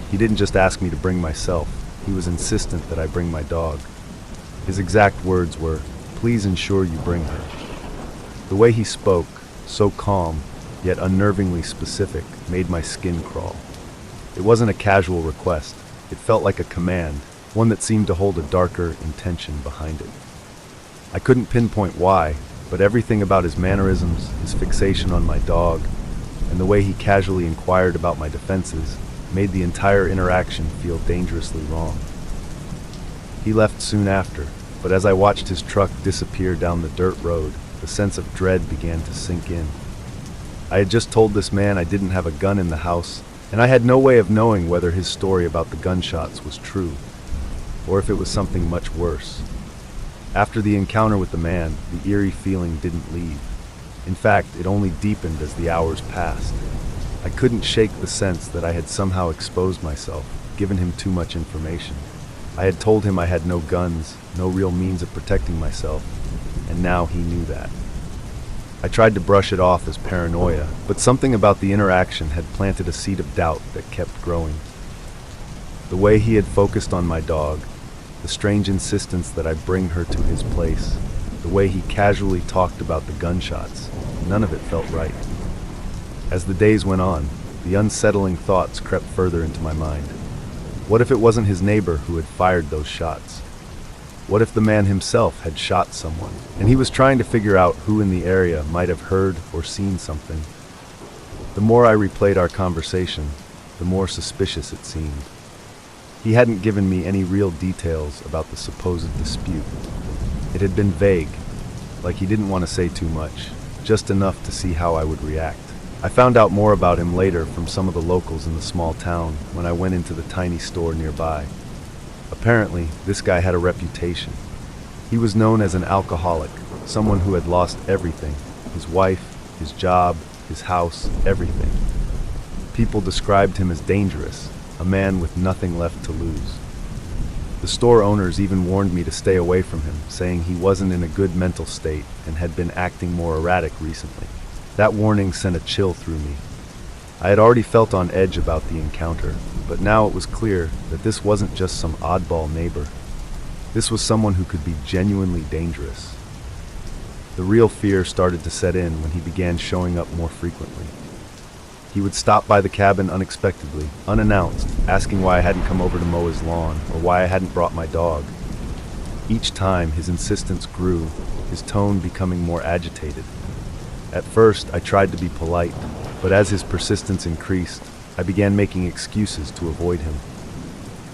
He didn't just ask me to bring myself, he was insistent that I bring my dog. His exact words were, "Please ensure you bring her." The way he spoke, so calm, yet unnervingly specific, made my skin crawl. It wasn't a casual request. It felt like a command, one that seemed to hold a darker intention behind it. I couldn't pinpoint why, but everything about his mannerisms, his fixation on my dog, and the way he casually inquired about my defenses made the entire interaction feel dangerously wrong. He left soon after, but as I watched his truck disappear down the dirt road, the sense of dread began to sink in. I had just told this man I didn't have a gun in the house, and I had no way of knowing whether his story about the gunshots was true, or if it was something much worse. After the encounter with the man, the eerie feeling didn't leave. In fact, it only deepened as the hours passed. I couldn't shake the sense that I had somehow exposed myself, given him too much information. I had told him I had no guns, no real means of protecting myself, and now he knew that. I tried to brush it off as paranoia, but something about the interaction had planted a seed of doubt that kept growing. The way he had focused on my dog, the strange insistence that I bring her to his place, the way he casually talked about the gunshots, none of it felt right. As the days went on, the unsettling thoughts crept further into my mind. What if it wasn't his neighbor who had fired those shots? What if the man himself had shot someone, and he was trying to figure out who in the area might have heard or seen something? The more I replayed our conversation, the more suspicious it seemed. He hadn't given me any real details about the supposed dispute. It had been vague, like he didn't want to say too much, just enough to see how I would react. I found out more about him later from some of the locals in the small town when I went into the tiny store nearby. Apparently, this guy had a reputation. He was known as an alcoholic, someone who had lost everything: his wife, his job, his house, everything. People described him as dangerous, a man with nothing left to lose. The store owners even warned me to stay away from him, saying he wasn't in a good mental state and had been acting more erratic recently. That warning sent a chill through me. I had already felt on edge about the encounter, but now it was clear that this wasn't just some oddball neighbor. This was someone who could be genuinely dangerous. The real fear started to set in when he began showing up more frequently. He would stop by the cabin unexpectedly, unannounced, asking why I hadn't come over to mow his lawn or why I hadn't brought my dog. Each time, his insistence grew, his tone becoming more agitated. At first, I tried to be polite, but as his persistence increased, I began making excuses to avoid him.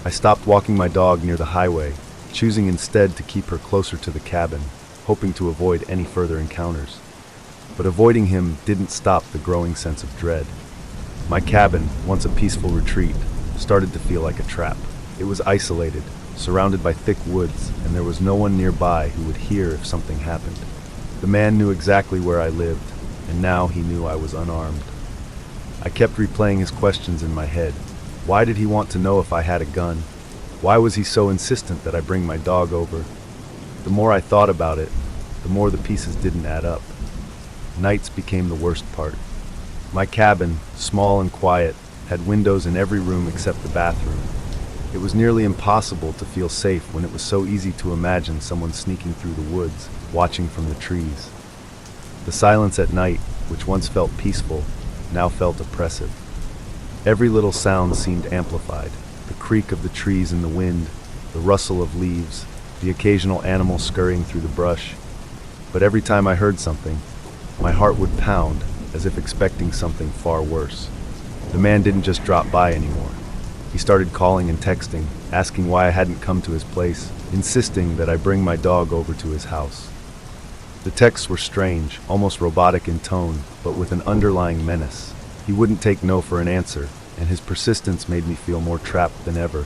I stopped walking my dog near the highway, choosing instead to keep her closer to the cabin, hoping to avoid any further encounters. But avoiding him didn't stop the growing sense of dread. My cabin, once a peaceful retreat, started to feel like a trap. It was isolated, surrounded by thick woods, and there was no one nearby who would hear if something happened. The man knew exactly where I lived, and now he knew I was unarmed. I kept replaying his questions in my head. Why did he want to know if I had a gun? Why was he so insistent that I bring my dog over? The more I thought about it, the more the pieces didn't add up. Nights became the worst part. My cabin, small and quiet, had windows in every room except the bathroom. It was nearly impossible to feel safe when it was so easy to imagine someone sneaking through the woods, watching from the trees. The silence at night, which once felt peaceful, now felt oppressive. Every little sound seemed amplified: the creak of the trees in the wind, the rustle of leaves, the occasional animal scurrying through the brush. But every time I heard something, my heart would pound, as if expecting something far worse. The man didn't just drop by anymore. He started calling and texting, asking why I hadn't come to his place, insisting that I bring my dog over to his house. The texts were strange, almost robotic in tone, but with an underlying menace. He wouldn't take no for an answer, and his persistence made me feel more trapped than ever.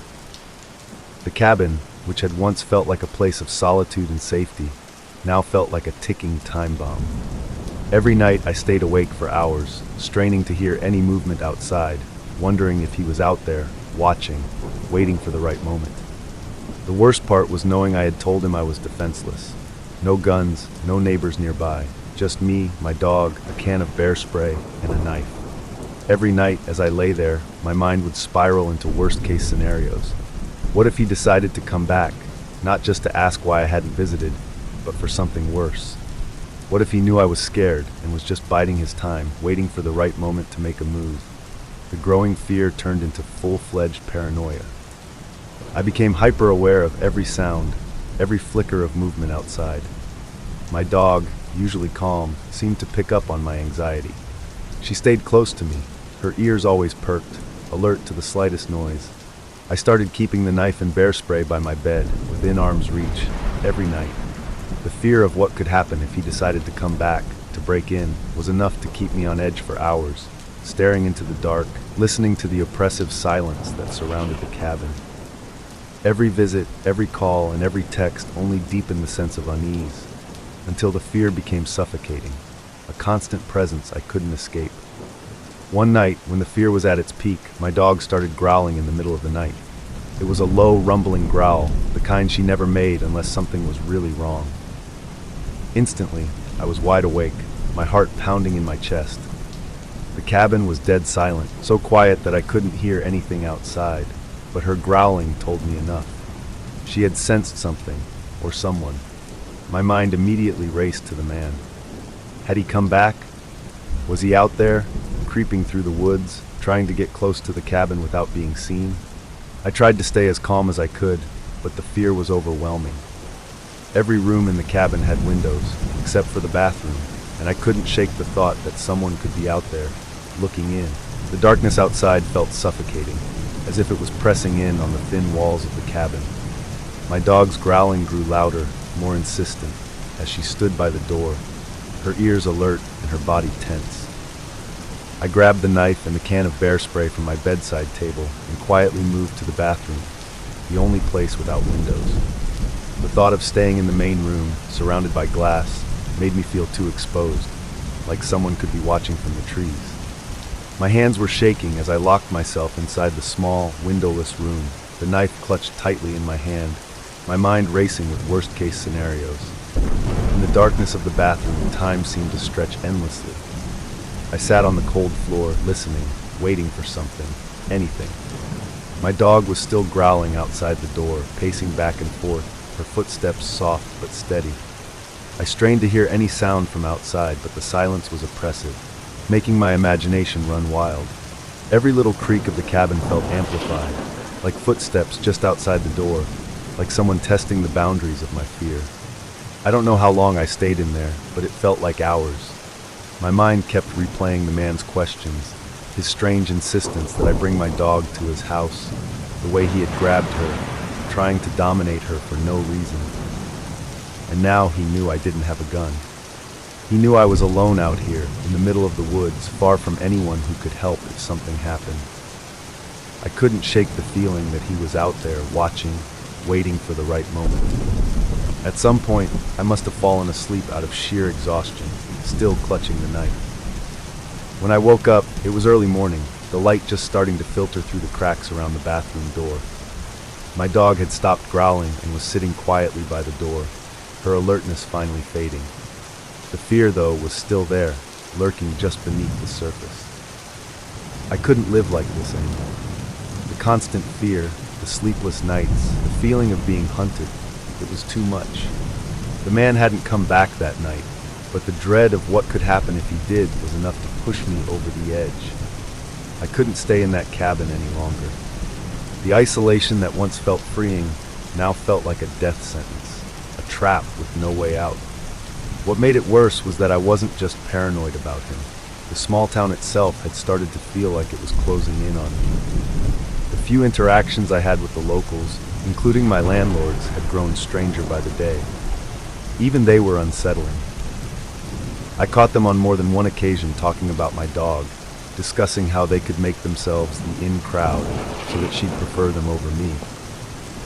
The cabin, which had once felt like a place of solitude and safety, now felt like a ticking time bomb. Every night I stayed awake for hours, straining to hear any movement outside, wondering if he was out there, watching, waiting for the right moment. The worst part was knowing I had told him I was defenseless. No guns, no neighbors nearby, just me, my dog, a can of bear spray, and a knife. Every night as I lay there, my mind would spiral into worst-case scenarios. What if he decided to come back, not just to ask why I hadn't visited, but for something worse? What if he knew I was scared and was just biding his time, waiting for the right moment to make a move? The growing fear turned into full-fledged paranoia. I became hyper-aware of every sound, every flicker of movement outside. My dog, usually calm, seemed to pick up on my anxiety. She stayed close to me, her ears always perked, alert to the slightest noise. I started keeping the knife and bear spray by my bed, within arm's reach, every night. The fear of what could happen if he decided to come back, to break in, was enough to keep me on edge for hours, staring into the dark, listening to the oppressive silence that surrounded the cabin. Every visit, every call, and every text only deepened the sense of unease, until the fear became suffocating, a constant presence I couldn't escape. One night, when the fear was at its peak, my dog started growling in the middle of the night. It was a low, rumbling growl, the kind she never made unless something was really wrong. Instantly, I was wide awake, my heart pounding in my chest. The cabin was dead silent, so quiet that I couldn't hear anything outside, but her growling told me enough. She had sensed something, or someone. My mind immediately raced to the man. Had he come back? Was he out there, creeping through the woods, trying to get close to the cabin without being seen? I tried to stay as calm as I could, but the fear was overwhelming. Every room in the cabin had windows, except for the bathroom, and I couldn't shake the thought that someone could be out there, looking in. The darkness outside felt suffocating, as if it was pressing in on the thin walls of the cabin. My dog's growling grew louder, more insistent, as she stood by the door, her ears alert and her body tense. I grabbed the knife and the can of bear spray from my bedside table and quietly moved to the bathroom. the only place without windows. The thought of staying in the main room, surrounded by glass, made me feel too exposed, like someone could be watching from the trees. My hands were shaking as I locked myself inside the small, windowless room, the knife clutched tightly in my hand, my mind racing with worst-case scenarios. In the darkness of the bathroom, time seemed to stretch endlessly. I sat on the cold floor, listening, waiting for something, anything. My dog was still growling outside the door, pacing back and forth, her footsteps soft but steady. I strained to hear any sound from outside, but the silence was oppressive, making my imagination run wild. Every little creak of the cabin felt amplified, like footsteps just outside the door, like someone testing the boundaries of my fear. I don't know how long I stayed in there, but it felt like hours. My mind kept replaying the man's questions, his strange insistence that I bring my dog to his house, the way he had grabbed her, trying to dominate her for no reason. And now he knew I didn't have a gun. He knew I was alone out here, in the middle of the woods, far from anyone who could help if something happened. I couldn't shake the feeling that he was out there, watching, waiting for the right moment. At some point, I must have fallen asleep out of sheer exhaustion, still clutching the knife. When I woke up, it was early morning, the light just starting to filter through the cracks around the bathroom door. My dog had stopped growling and was sitting quietly by the door, her alertness finally fading. The fear, though, was still there, lurking just beneath the surface. I couldn't live like this anymore. The constant fear, the sleepless nights, the feeling of being hunted, it was too much. The man hadn't come back that night, but the dread of what could happen if he did was enough to push me over the edge. I couldn't stay in that cabin any longer. The isolation that once felt freeing now felt like a death sentence, a trap with no way out. What made it worse was that I wasn't just paranoid about him. The small town itself had started to feel like it was closing in on me. The few interactions I had with the locals, including my landlords, had grown stranger by the day. Even they were unsettling. I caught them on more than one occasion talking about my dog, discussing how they could make themselves the in crowd so that she'd prefer them over me.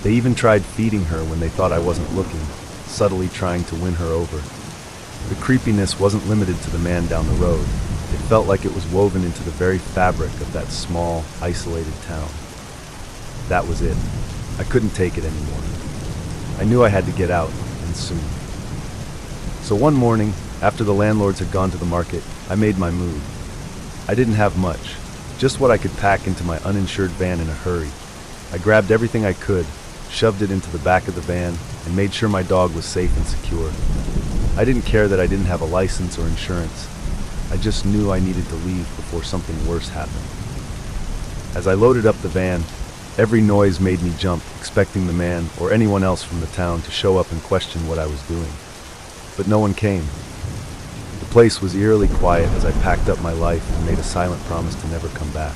They even tried feeding her when they thought I wasn't looking, subtly trying to win her over. The creepiness wasn't limited to the man down the road. It felt like it was woven into the very fabric of that small, isolated town. That was it. I couldn't take it anymore. I knew I had to get out, and soon. So one morning, after the landlords had gone to the market, I made my move. I didn't have much, just what I could pack into my uninsured van in a hurry. I grabbed everything I could, shoved it into the back of the van, and made sure my dog was safe and secure. I didn't care that I didn't have a license or insurance. I just knew I needed to leave before something worse happened. As I loaded up the van, every noise made me jump, expecting the man or anyone else from the town to show up and question what I was doing. But no one came. The place was eerily quiet as I packed up my life and made a silent promise to never come back.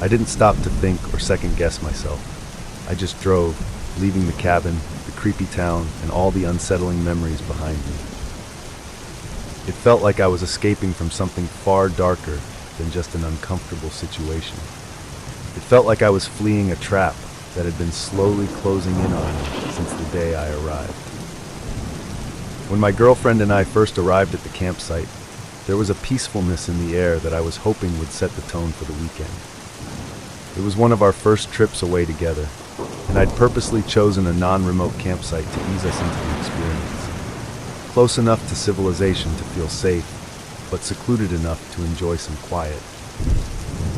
I didn't stop to think or second-guess myself. I just drove, leaving the cabin, the creepy town, and all the unsettling memories behind me. It felt like I was escaping from something far darker than just an uncomfortable situation. It felt like I was fleeing a trap that had been slowly closing in on me since the day I arrived. When my girlfriend and I first arrived at the campsite, there was a peacefulness in the air that I was hoping would set the tone for the weekend. It was one of our first trips away together, and I'd purposely chosen a non-remote campsite to ease us into the experience. Close enough to civilization to feel safe, but secluded enough to enjoy some quiet.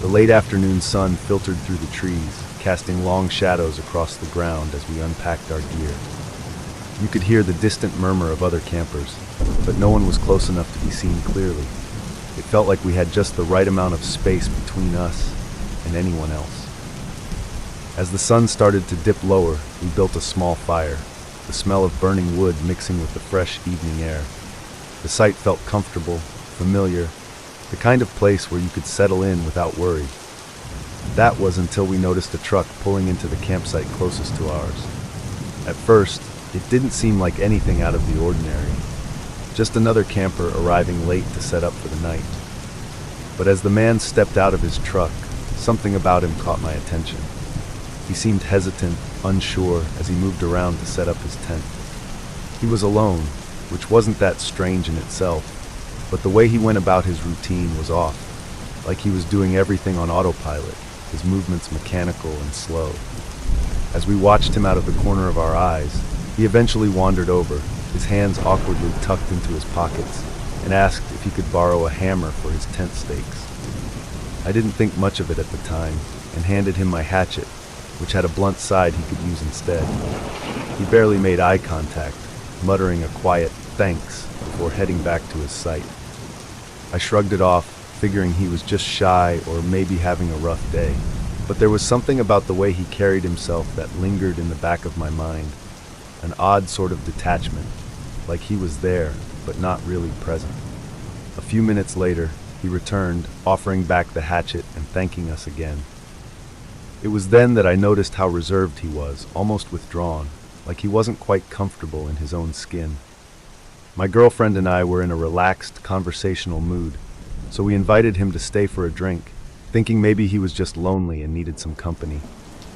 The late afternoon sun filtered through the trees, casting long shadows across the ground as we unpacked our gear. You could hear the distant murmur of other campers, but no one was close enough to be seen clearly. It felt like we had just the right amount of space between us and anyone else. As the sun started to dip lower, we built a small fire, the smell of burning wood mixing with the fresh evening air. The site felt comfortable, familiar, the kind of place where you could settle in without worry. That was until we noticed a truck pulling into the campsite closest to ours. At first, it didn't seem like anything out of the ordinary, just another camper arriving late to set up for the night. But as the man stepped out of his truck, something about him caught my attention. He seemed hesitant, unsure, as he moved around to set up his tent. He was alone, which wasn't that strange in itself, but the way he went about his routine was off, like he was doing everything on autopilot, his movements mechanical and slow. As we watched him out of the corner of our eyes, he eventually wandered over, his hands awkwardly tucked into his pockets, and asked if he could borrow a hammer for his tent stakes. I didn't think much of it at the time, and handed him my hatchet, which had a blunt side he could use instead. He barely made eye contact, muttering a quiet thanks before heading back to his site. I shrugged it off, figuring he was just shy or maybe having a rough day. But there was something about the way he carried himself that lingered in the back of my mind, an odd sort of detachment, like he was there, but not really present. A few minutes later, he returned, offering back the hatchet and thanking us again. It was then that I noticed how reserved he was, almost withdrawn, like he wasn't quite comfortable in his own skin. My girlfriend and I were in a relaxed, conversational mood, so we invited him to stay for a drink, thinking maybe he was just lonely and needed some company.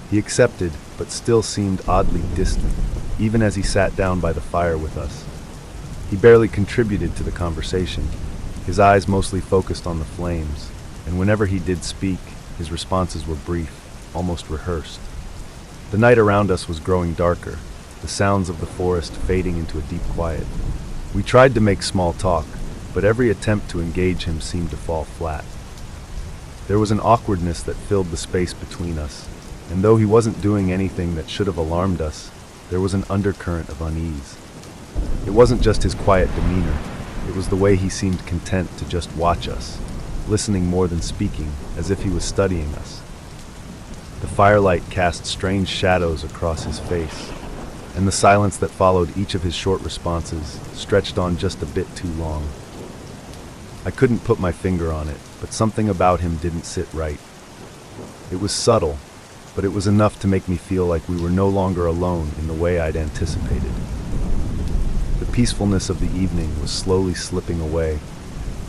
He accepted, but still seemed oddly distant, even as he sat down by the fire with us. He barely contributed to the conversation, his eyes mostly focused on the flames, and whenever he did speak, his responses were brief, almost rehearsed. The night around us was growing darker, the sounds of the forest fading into a deep quiet. We tried to make small talk, but every attempt to engage him seemed to fall flat. There was an awkwardness that filled the space between us, and though he wasn't doing anything that should have alarmed us, there was an undercurrent of unease. It wasn't just his quiet demeanor, it was the way he seemed content to just watch us, listening more than speaking, as if he was studying us. The firelight cast strange shadows across his face, and the silence that followed each of his short responses stretched on just a bit too long. I couldn't put my finger on it, but something about him didn't sit right. It was subtle, but it was enough to make me feel like we were no longer alone in the way I'd anticipated. The peacefulness of the evening was slowly slipping away,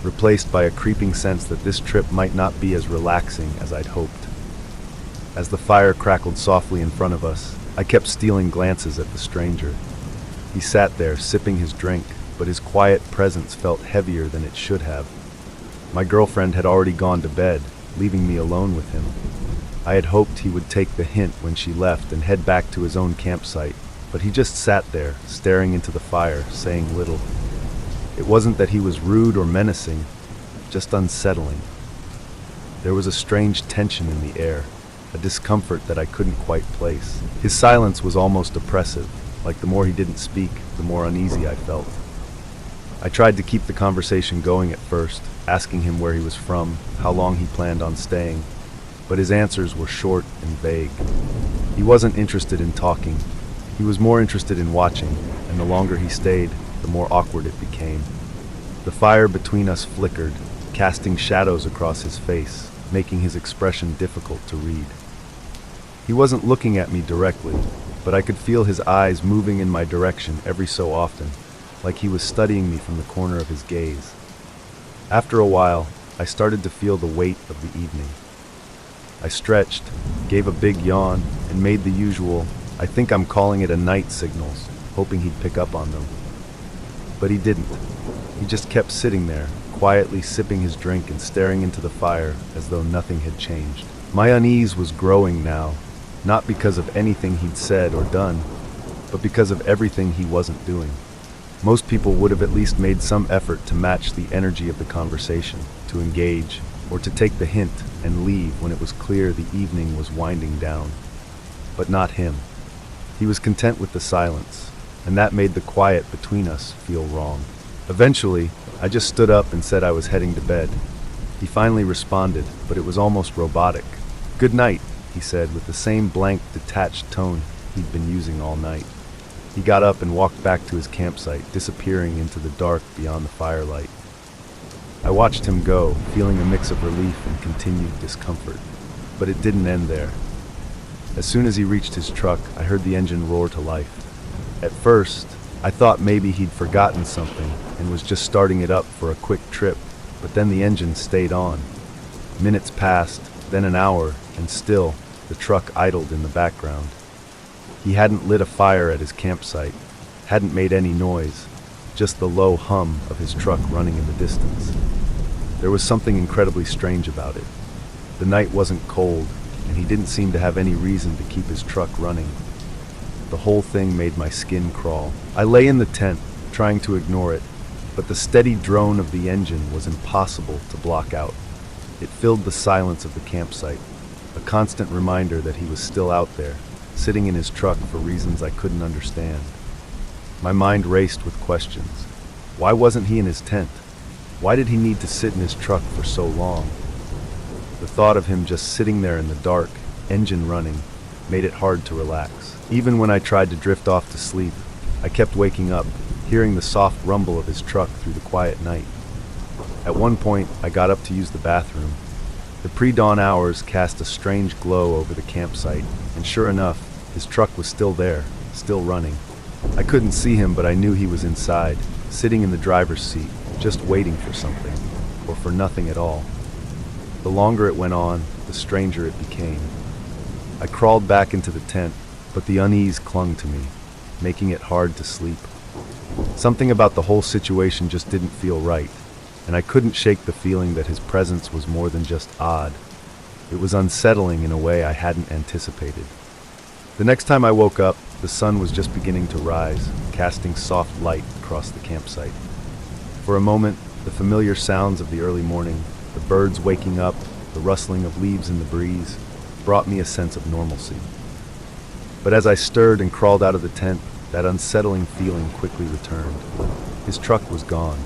replaced by a creeping sense that this trip might not be as relaxing as I'd hoped. As the fire crackled softly in front of us, I kept stealing glances at the stranger. He sat there, sipping his drink, but his quiet presence felt heavier than it should have. My girlfriend had already gone to bed, leaving me alone with him. I had hoped he would take the hint when she left and head back to his own campsite, but he just sat there, staring into the fire, saying little. It wasn't that he was rude or menacing, just unsettling. There was a strange tension in the air, a discomfort that I couldn't quite place. His silence was almost oppressive, like the more he didn't speak, the more uneasy I felt. I tried to keep the conversation going at first, asking him where he was from, how long he planned on staying, but his answers were short and vague. He wasn't interested in talking. He was more interested in watching, and the longer he stayed, the more awkward it became. The fire between us flickered, casting shadows across his face, making his expression difficult to read. He wasn't looking at me directly, but I could feel his eyes moving in my direction every so often, like he was studying me from the corner of his gaze. After a while, I started to feel the weight of the evening. I stretched, gave a big yawn, and made the usual, I think I'm calling it a night signals, hoping he'd pick up on them. But he didn't. He just kept sitting there, quietly sipping his drink and staring into the fire as though nothing had changed. My unease was growing now, not because of anything he'd said or done, but because of everything he wasn't doing. Most people would have at least made some effort to match the energy of the conversation, to engage, or to take the hint and leave when it was clear the evening was winding down. But not him. He was content with the silence, and that made the quiet between us feel wrong. Eventually, I just stood up and said I was heading to bed. He finally responded, but it was almost robotic. "Good night," he said with the same blank, detached tone he'd been using all night. He got up and walked back to his campsite, disappearing into the dark beyond the firelight. I watched him go, feeling a mix of relief and continued discomfort. But it didn't end there. As soon as he reached his truck, I heard the engine roar to life. At first, I thought maybe he'd forgotten something and was just starting it up for a quick trip, but then the engine stayed on. Minutes passed, then an hour, and still, The truck idled in the background. He hadn't lit a fire at his campsite, hadn't made any noise, just the low hum of his truck running in the distance. There was something incredibly strange about it. The night wasn't cold, and he didn't seem to have any reason to keep his truck running. The whole thing made my skin crawl. I lay in the tent, trying to ignore it, but the steady drone of the engine was impossible to block out. It filled the silence of the campsite, a constant reminder that he was still out there, sitting in his truck for reasons I couldn't understand. My mind raced with questions. Why wasn't he in his tent? Why did he need to sit in his truck for so long? The thought of him just sitting there in the dark, engine running, made it hard to relax. Even when I tried to drift off to sleep, I kept waking up, hearing the soft rumble of his truck through the quiet night. At one point, I got up to use the bathroom. The pre-dawn hours cast a strange glow over the campsite, and sure enough, his truck was still there, still running. I couldn't see him, but I knew he was inside, sitting in the driver's seat, just waiting for something, or for nothing at all. The longer it went on, the stranger it became. I crawled back into the tent, but the unease clung to me, making it hard to sleep. Something about the whole situation just didn't feel right, and I couldn't shake the feeling that his presence was more than just odd. It was unsettling in a way I hadn't anticipated. The next time I woke up, the sun was just beginning to rise, casting soft light across the campsite. For a moment, the familiar sounds of the early morning, the birds waking up, the rustling of leaves in the breeze, brought me a sense of normalcy. But as I stirred and crawled out of the tent, that unsettling feeling quickly returned. His truck was gone.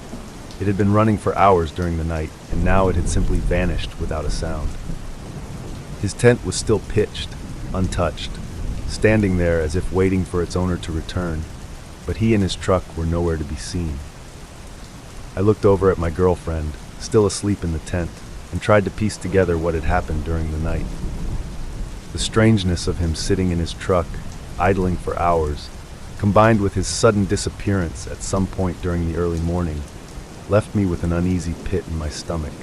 It had been running for hours during the night, and now it had simply vanished without a sound. His tent was still pitched, untouched, standing there as if waiting for its owner to return, but he and his truck were nowhere to be seen. I looked over at my girlfriend, still asleep in the tent, and tried to piece together what had happened during the night. The strangeness of him sitting in his truck, idling for hours, combined with his sudden disappearance at some point during the early morning, left me with an uneasy pit in my stomach.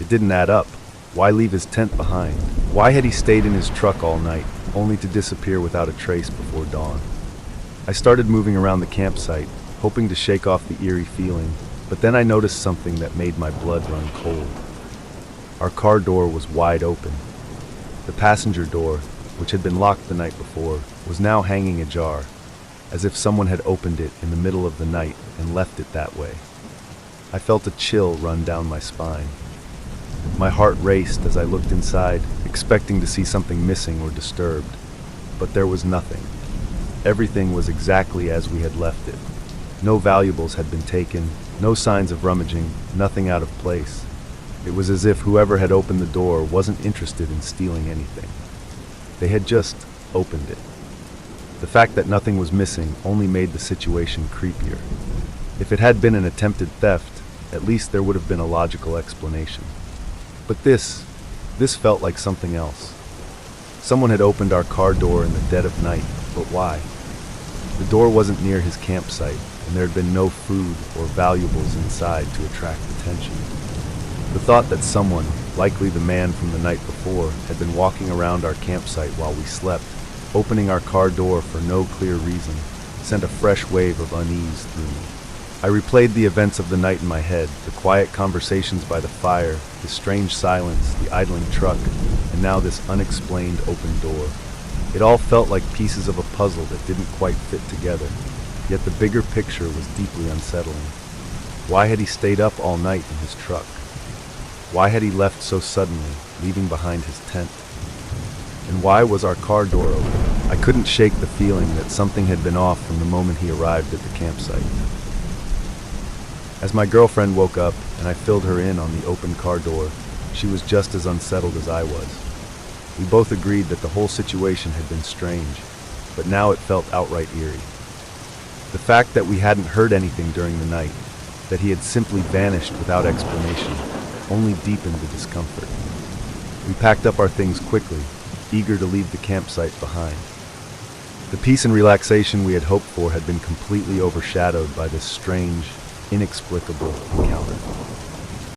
It didn't add up. Why leave his tent behind? Why had he stayed in his truck all night, only to disappear without a trace before dawn? I started moving around the campsite, hoping to shake off the eerie feeling, but then I noticed something that made my blood run cold. Our car door was wide open. The passenger door, which had been locked the night before, was now hanging ajar, as if someone had opened it in the middle of the night and left it that way. I felt a chill run down my spine. My heart raced as I looked inside, expecting to see something missing or disturbed, but there was nothing. Everything was exactly as we had left it. No valuables had been taken, no signs of rummaging, nothing out of place. It was as if whoever had opened the door wasn't interested in stealing anything. They had just opened it. The fact that nothing was missing only made the situation creepier. If it had been an attempted theft, at least there would have been a logical explanation. But this felt like something else. Someone had opened our car door in the dead of night, but why? The door wasn't near his campsite, and there had been no food or valuables inside to attract attention. The thought that someone, likely the man from the night before, had been walking around our campsite while we slept, opening our car door for no clear reason, sent a fresh wave of unease through me. I replayed the events of the night in my head, the quiet conversations by the fire, the strange silence, the idling truck, and now this unexplained open door. It all felt like pieces of a puzzle that didn't quite fit together, yet the bigger picture was deeply unsettling. Why had he stayed up all night in his truck? Why had he left so suddenly, leaving behind his tent? And why was our car door open? I couldn't shake the feeling that something had been off from the moment he arrived at the campsite. As my girlfriend woke up and I filled her in on the open car door, she was just as unsettled as I was. We both agreed that the whole situation had been strange, but now it felt outright eerie. The fact that we hadn't heard anything during the night, that he had simply vanished without explanation, only deepened the discomfort. We packed up our things quickly, eager to leave the campsite behind. The peace and relaxation we had hoped for had been completely overshadowed by this strange, inexplicable encounter.